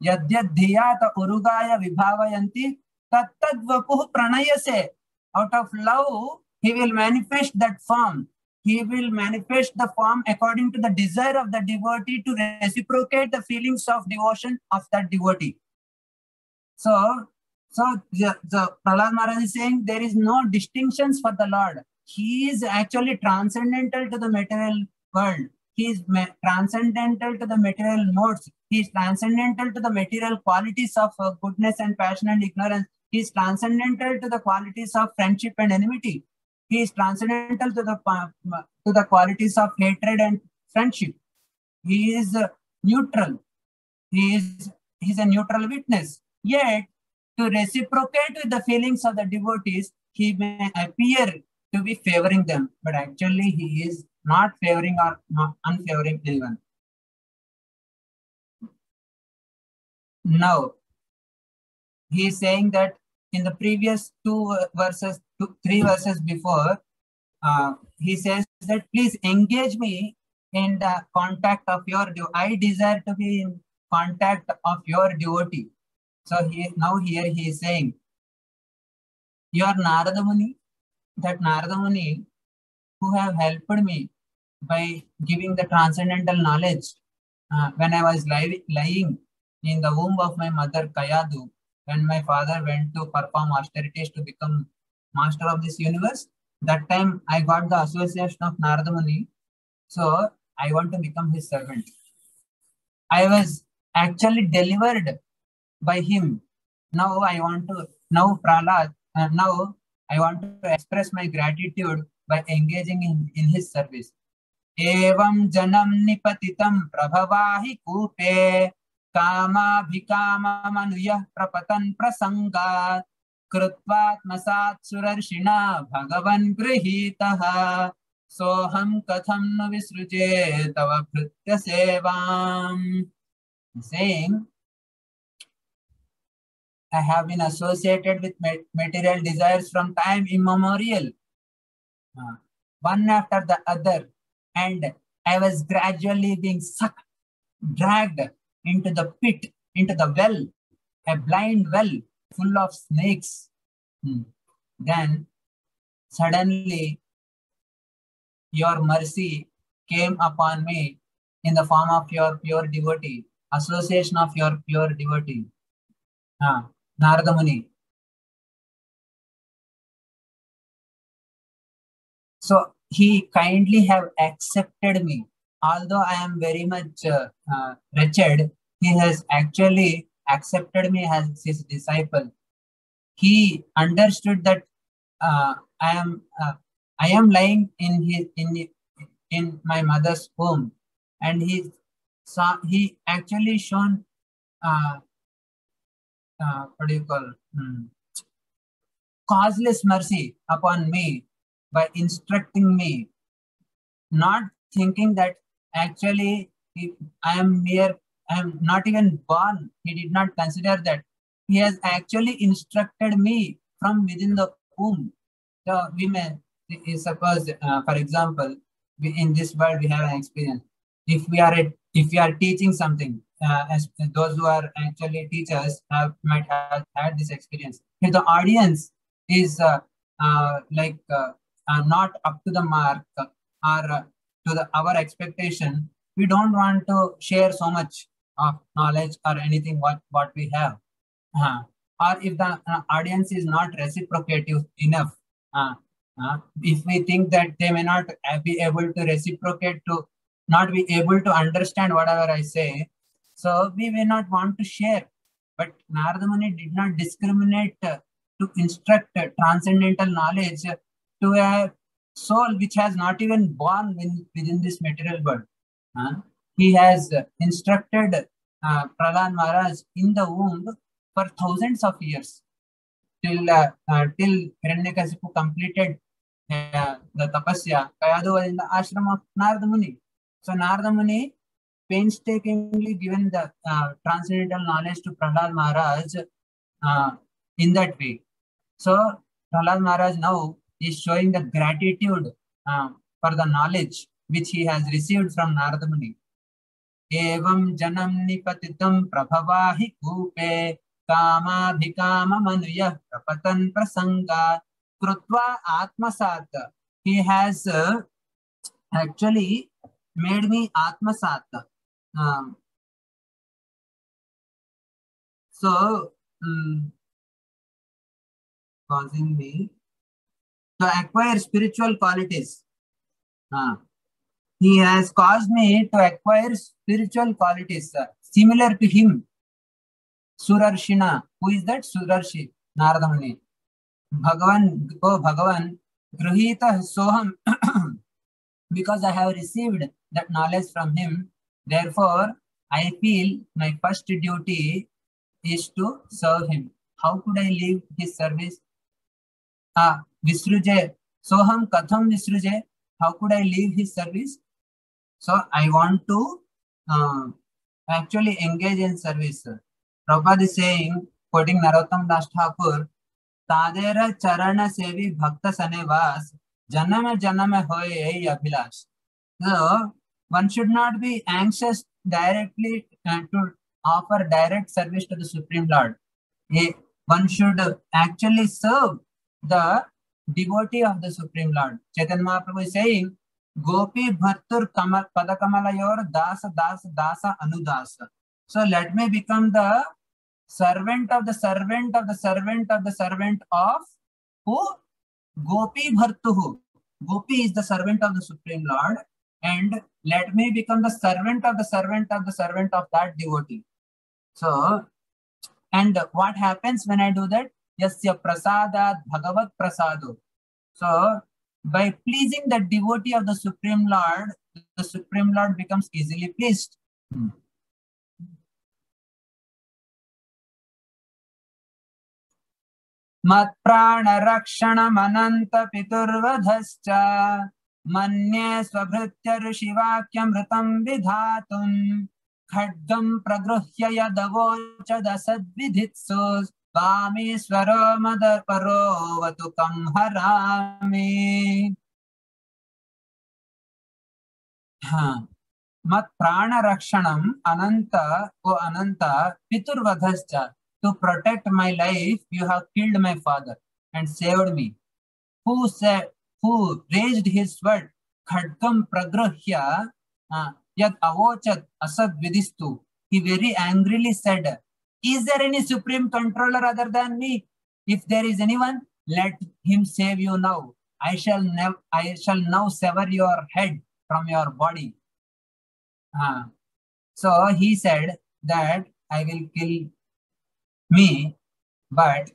Yadyad dhiyata urugaya vibhavayanti tattad vapuh pranayase. Out of love, he will manifest that form. He will manifest the form according to the desire of the devotee to reciprocate the feelings of devotion of that devotee. So the Prahlad Maharaj is saying there is no distinctions for the Lord. He is actually transcendental to the material world. He is transcendental to the material modes. He is transcendental to the material qualities of goodness and passion and ignorance. He is transcendental to the qualities of friendship and enmity. He is transcendental to the qualities of hatred and friendship. He is neutral. He is a neutral witness. Yet, to reciprocate with the feelings of the devotees, he may appear to be favoring them, but actually he is not favoring or not unfavoring anyone. Now, he is saying that in the previous three verses before, he says that please engage me in the contact of your devotee. I desire to be in contact of your devotee. So here he is saying, your Narada Muni, that Narada Muni who have helped me by giving the transcendental knowledge when I was lying in the womb of my mother Kayadu, when my father went to perform austerities to become master of this universe. That time I got the association of Narada Muni, so I want to become his servant. I was actually delivered by him. Now Prahlad, now I want to express my gratitude by engaging in his service. Evam janam nipatitam prabhavahi kupe कामाभिकामा मनुयः प्रपतन् प्रसंगात् कृत्वात्मसात् सुरर्षिणा भगवन् गृहीतः सोहं कथं न विसृजे तव भृत्य सेवाम्. Saying, I have been associated with material desires from time immemorial, one after the other, and I was gradually being sucked, dragged into the pit, into the well, a blind well full of snakes. Then suddenly your mercy came upon me in the form of your pure devotee, association of your pure devotee, Narada Muni. So he kindly have accepted me. Although I am very much wretched, he has actually accepted me as his disciple. He understood that I am lying in my mother's womb, and he actually shown what do you call causeless mercy upon me by instructing me, not thinking that actually I am not even born. He did not consider that. He has actually instructed me from within the womb. So we may suppose, for example, in this world we have an experience. If we are teaching something, as those who are actually teachers might have had this experience. If the audience is not up to the mark or to our expectation, we don't want to share so much of knowledge or anything what we have. Or if the audience is not reciprocative enough, if we think that they may not be able to reciprocate, to not be able to understand whatever I say, so we may not want to share. But Narada Muni did not discriminate to instruct transcendental knowledge to a soul which has not even born within this material world. He has instructed Prahlad Maharaj in the womb for thousands of years till Hiranyakasipu completed the tapasya. Kayadu was in the ashram of Narada Muni. So Narada Muni painstakingly given the transcendental knowledge to Prahlad Maharaj in that way. So Prahlad Maharaj now is showing the gratitude for the knowledge which he has received from Narada Muni. Evam janam nipatitam prabhavahi kupe कामाभिकाम मनुयः प्रपतन् प्रसंगात् कृत्वा आत्मसात. He has actually made me atmasat. Causing me to acquire spiritual qualities. He has caused me to acquire spiritual qualities similar to him. Surarshina. Who is that? Surarshi, Narada Muni. Bhagavan, oh Bhagavan, Gruhita Soham, because I have received that knowledge from him, therefore I feel my first duty is to serve him. How could I leave his service? Visruje. Soham Katham Visruje. How could I leave his service? So I want to actually engage in service. Prabhupada is saying, quoting Narottam Das Thakur, Tadera Charana Sevi Bhakta Sanevas, Janama Janama Hoye Abhilash. So, one should not be anxious directly to offer direct service to the Supreme Lord. One should actually serve the devotee of the Supreme Lord. Chaitanya Mahaprabhu is saying, Gopi Bhartur Padakamalayur Dasa Dasa Dasa Anudasa. So let me become the servant of the servant of the servant of the servant of who? Gopi Bhartuhu. Gopi is the servant of the Supreme Lord, and let me become the servant of the servant of the servant of that devotee. So, and what happens when I do that? yasya prasadat bhagavat prasado. So, by pleasing the devotee of the Supreme Lord becomes easily pleased. Mat prana rakshana mananta piturvadhascha manye swabhritya rishivakyam ritam vidhatum khadgam pragruhya yadavocha dasadvidhitsus Vameswaro Madarparo Vatukam Harami. Mat Prana Rakshanam Ananta, O Ananta, Piturvadhascha. To protect my life, you have killed my father and saved me. Who raised his sword, Khadgam Pragruhya, Yad Avochat Asad Vidistu. He very angrily said, is there any supreme controller other than me? If there is anyone, let him save you now. I shall now sever your head from your body. So he said that I will kill me, but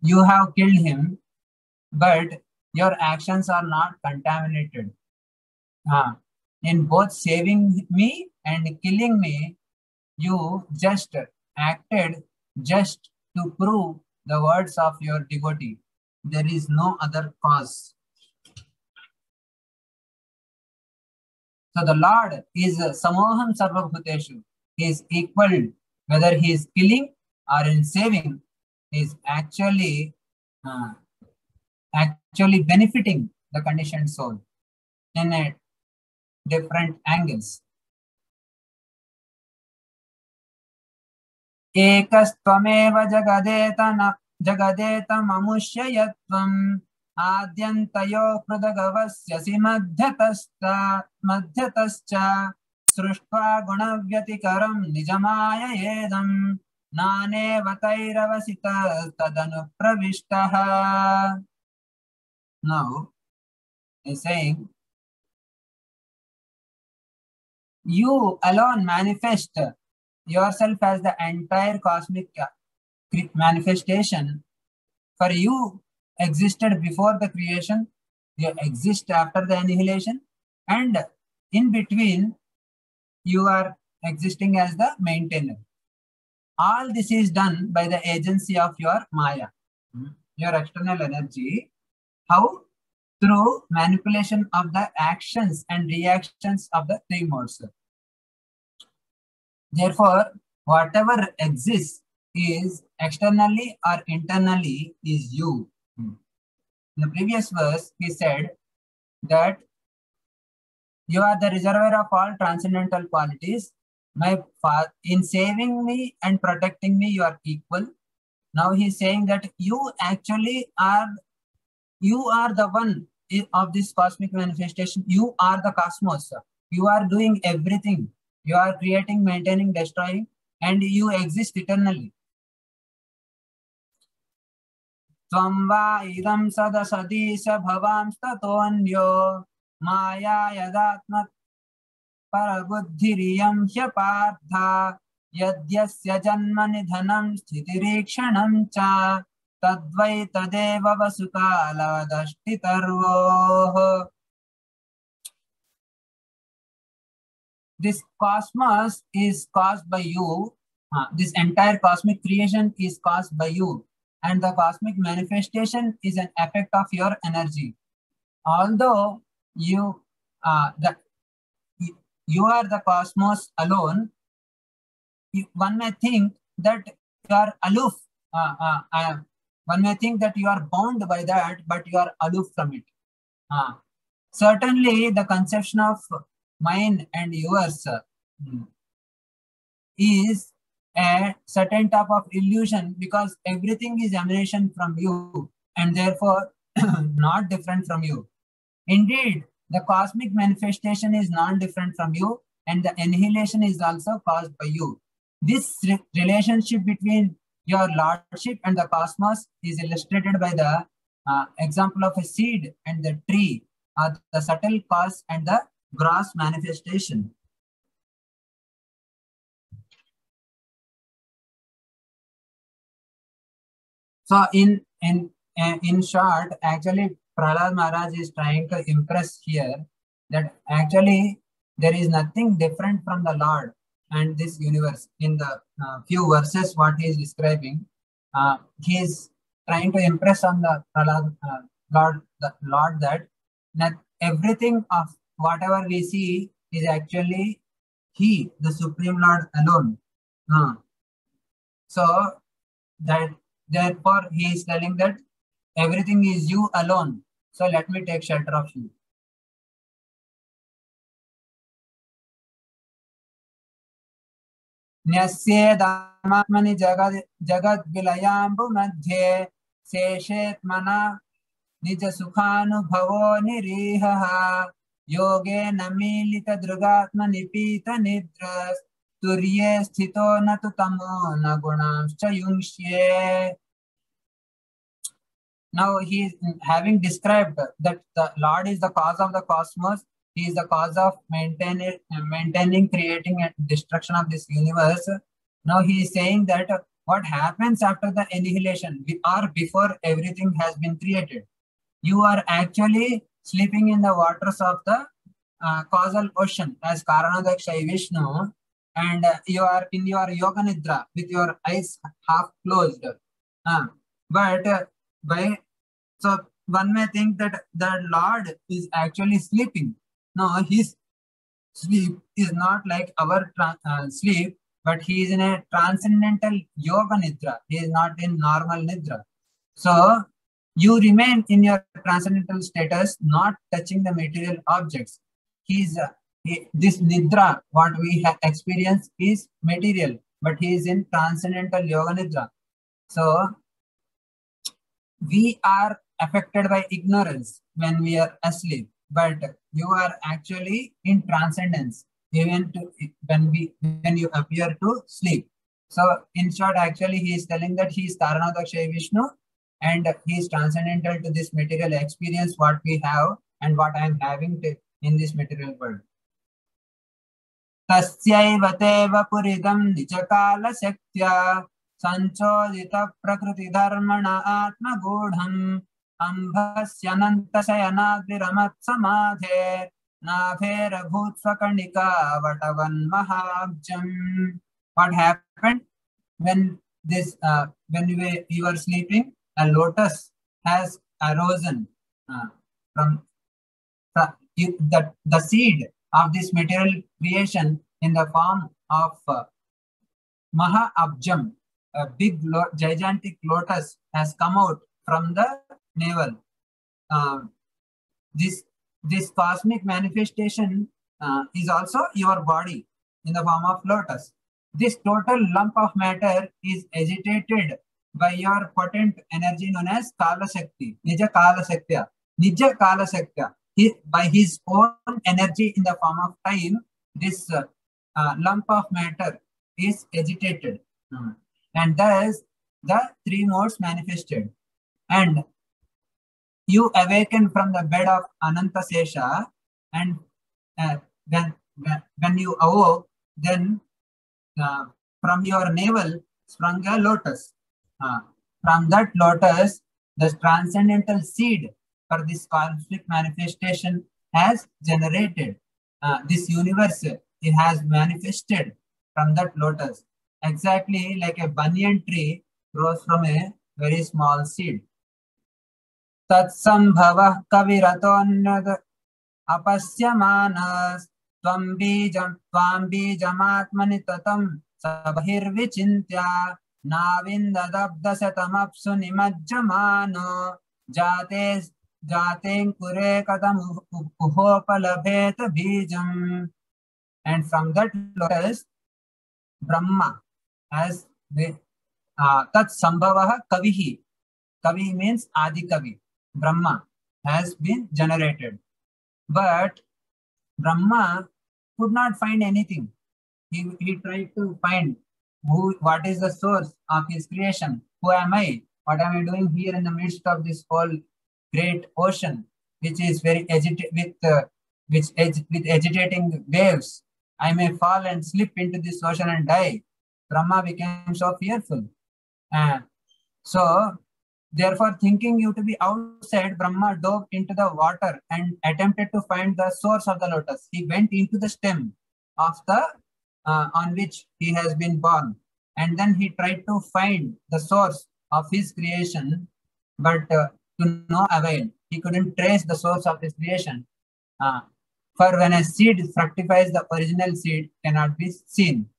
you have killed him, but your actions are not contaminated. In both saving me and killing me, you just acted just to prove the words of your devotee. There is no other cause. So the Lord is Samoham Sarvabhuteshu. He is equal, whether he is killing or in saving, he is actually benefiting the conditioned soul in a different angles. Ekastvameva jagadetamamuşya yatvam adyantayo pradagavyasya madhyatascha sruštva gunavyatikaram nijamaya yedam nane vatairavasita tadanu pravishtaha. Now, he's saying, you alone manifest yourself as the entire cosmic manifestation. For you existed before the creation, you exist after the annihilation, and in between you are existing as the maintainer. All this is done by the agency of your Maya, your external energy. How? Through manipulation of the actions and reactions of the three modes. Therefore, whatever exists is externally or internally is you. In the previous verse, he said that you are the reservoir of all transcendental qualities. In saving me and protecting me, you are equal. Now he is saying that you actually are the one of this cosmic manifestation. You are the cosmos. You are doing everything. You are creating, maintaining, destroying, and you exist eternally. Tvam va idam sadasadisa bhavam statonyo maya yadatmat parabuddhiriyam hyapartha yadyasya janma nidhanam sthitirikshanam cha tadvai tadeva vasukala dashtitarvoh. This cosmos is caused by you. This entire cosmic creation is caused by you. And the cosmic manifestation is an effect of your energy. Although you are the cosmos alone, one may think that you are aloof. One may think that you are bound by that, but you are aloof from it. Certainly, the conception of mine and yours is a certain type of illusion, because everything is emanation from you and therefore not different from you. Indeed, the cosmic manifestation is non-different from you, and the annihilation is also caused by you. This relationship between your lordship and the cosmos is illustrated by the example of a seed and the tree, the subtle cause and the gross manifestation. So in short, actually Prahlad Maharaj is trying to impress here that actually there is nothing different from the Lord and this universe. In the few verses, what he is describing, he is trying to impress on the Prahlad Lord that not everything of whatever we see is actually He, the Supreme Lord alone. So that therefore he is telling that everything is you alone. So let me take shelter of you. न्यस्येदात्मनि जगद्विलयाम्बु मध्ये शेषेत्मना निज सुखानुभवो निरीहः योगेन मीलितदृगात्म निपीत निद्रस् तुर्ये स्थितो न तु तमो न गुणांश्च युङ्क्ष्ये. Now he is having described that the Lord is the cause of the cosmos. He is the cause of maintaining, creating, and destruction of this universe. Now he is saying that what happens after the annihilation or before everything has been created. You are actually sleeping in the waters of the causal ocean as Karanadaksha Vishnu, and you are in your yoga nidra with your eyes half closed. But by so one may think that the Lord is actually sleeping. No, his sleep is not like our sleep, but he is in a transcendental yoga nidra. He is not in normal nidra. So you remain in your transcendental status, not touching the material objects. This nidra, what we have experienced is material, but he is in transcendental yoga nidra. So we are affected by ignorance when we are asleep, but you are actually in transcendence even when you appear to sleep. So in short, actually he is telling that he is Karanadaksha Vishnu and he is transcendental to this material experience what we have and what I am having in this material world. Tasyaiva teva puridam nijakala sektya sanchodita prakriti dharmana atma gudham ambhasyanantasayanagriramat samadhe nabhera bhutsvakanika vatavan mahabjam. What happened when you are sleeping? A lotus has arisen from the seed of this material creation in the form of Maha Abjam, a big gigantic lotus has come out from the navel. This cosmic manifestation is also your body in the form of lotus. This total lump of matter is agitated by your potent energy known as Kala Shakti, Nija Kala Shaktya. Nija Kala Shaktya. By his own energy in the form of time, this lump of matter is agitated. And thus the three modes manifested. And you awaken from the bed of Ananta Sesha, and when you awoke, then from your navel sprung a lotus. From that lotus, the transcendental seed for this cosmic manifestation has generated. This universe, it has manifested from that lotus. Exactly like a banyan tree grows from a very small seed. Tatsambhavah kaviratonyad apasyamanas tvam bijamatmani tatam sabahirvichintya navindadabdasatamapsu nimajjamano jaten kure katam uhopalabhet bijam. And from that lotus, Brahma has tat sambhavaha kavihi. Kavi means Adi Kavi. Brahma has been generated. But Brahma could not find anything. He tried to find what is the source of his creation. Who am I? What am I doing here in the midst of this whole great ocean, which is very with agitating waves? I may fall and slip into this ocean and die. Brahma became so fearful. So Therefore, thinking you to be outside, Brahma dove into the water and attempted to find the source of the lotus. He went into the stem of the on which he has been born, and then he tried to find the source of his creation, but to no avail. He couldn't trace the source of his creation. For when a seed fructifies, the original seed cannot be seen.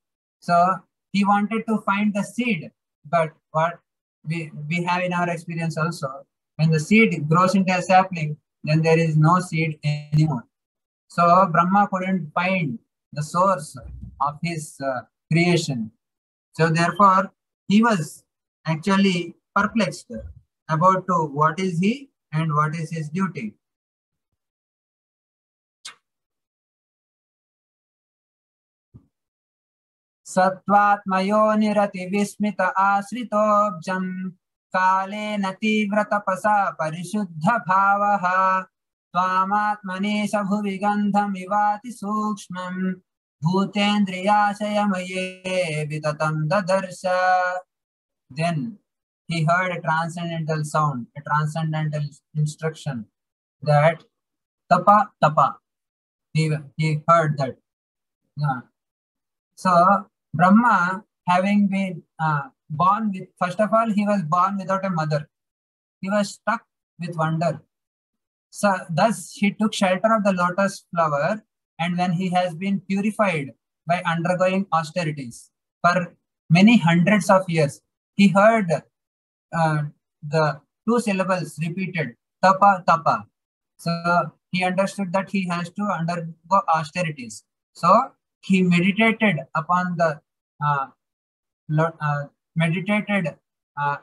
So he wanted to find the seed, but what we have in our experience also, when the seed grows into a sapling, then there is no seed anymore. So Brahma couldn't find the source of his creation. So therefore, he was actually perplexed about what is he and what is his duty. Sattvatmayo nirati vismita asritobjam kale nativrata pasa parishuddha bhavaha tvamatmani sabhuvi gandham ivati sukshmam bhutendriyashayamaye vitatam dadarsha. Then he heard a transcendental sound, a transcendental instruction that tapa tapa. He heard that. So Brahma, having been born with, first of all, he was born without a mother. He was struck with wonder. So thus he took shelter of the lotus flower, and when he has been purified by undergoing austerities for many hundreds of years, he heard the two syllables repeated, tapa tapa. So he understood that he has to undergo austerities. So he meditated upon the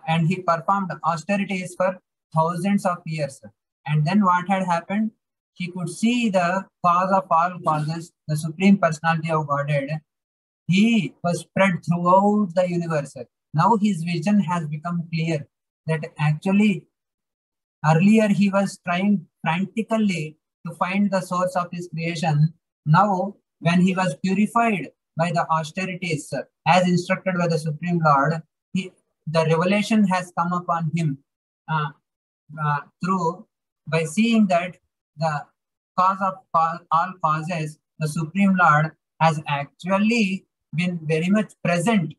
and he performed austerities for thousands of years. And then what had happened? He could see the cause of all causes, the Supreme Personality of Godhead. He was spread throughout the universe. Now his vision has become clear that actually earlier he was trying frantically to find the source of his creation. Now, when he was purified by the austerities as instructed by the Supreme Lord, the revelation has come upon him by seeing that the cause of all causes, the Supreme Lord has actually been very much present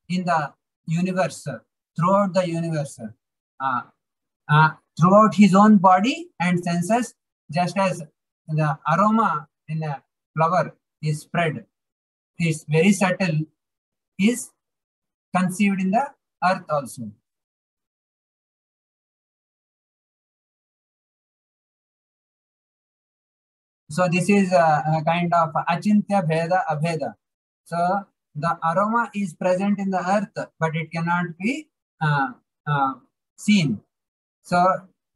in the universe, throughout the universe, throughout his own body and senses, just as the aroma in a flower is spread, is very subtle, is conceived in the earth also. So this is a kind of achintya bheda abheda. So the aroma is present in the earth, but it cannot be seen. So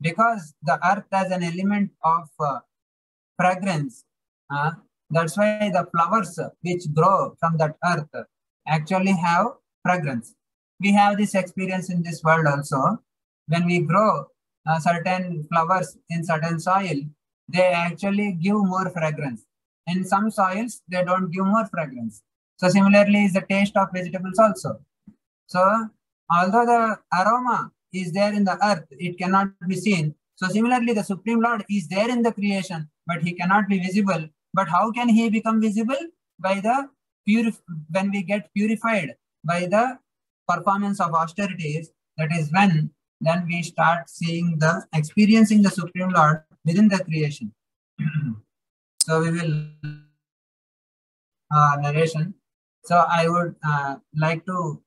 because the earth has an element of fragrance, that's why the flowers which grow from that earth actually have fragrance. We have this experience in this world also. When we grow certain flowers in certain soil, they actually give more fragrance. In some soils, they don't give more fragrance. So similarly is the taste of vegetables also. So although the aroma is there in the earth, it cannot be seen. So similarly, the Supreme Lord is there in the creation, but he cannot be visible. But how can he become visible? By the when we get purified by the performance of austerities, that is when then we start seeing experiencing the Supreme Lord within the creation. So we will narration. So I would like to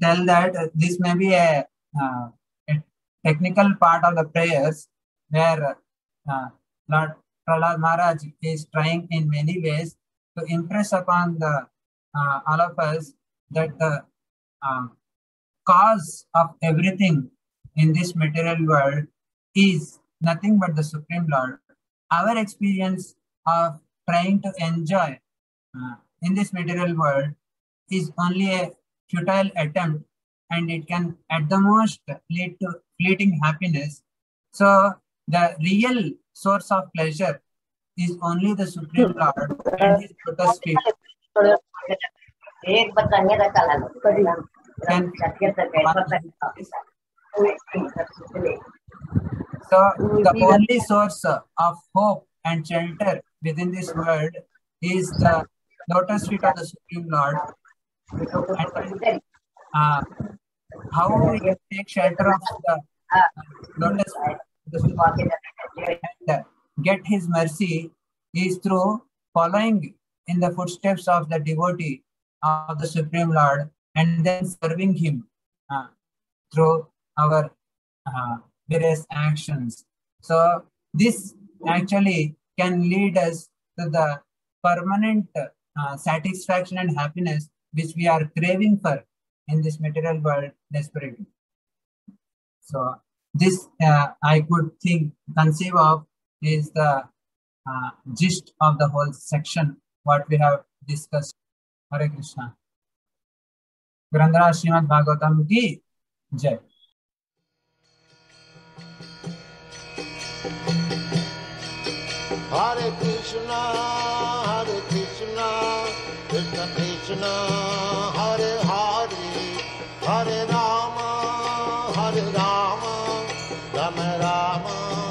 tell that this may be a technical part of the prayers where Lord Prahlad Maharaj is trying in many ways to impress upon the all of us that the cause of everything in this material world is nothing but the Supreme Lord. Our experience of trying to enjoy in this material world is only a futile attempt, and it can at the most lead to fleeting happiness. So the real source of pleasure is only the Supreme Lord and his lotus feet. एक बताने का चला लो so the only source of hope and shelter within this world is the lotus feet of the Supreme Lord. And, how we can take shelter of the lotus feet of the Supreme Lord and get his mercy is through following in the footsteps of the devotee of the Supreme Lord and then serving him through our various actions. So this actually can lead us to the permanent satisfaction and happiness which we are craving for in this material world desperately. So this I could conceive of is the gist of the whole section what we have discussed. Hare Krishna. ग्रंथराज Shrimad Bhagavatam की जय. Hare Krishna, Krishna Krishna, Hare Hare, Hare Rama, Rama Rama.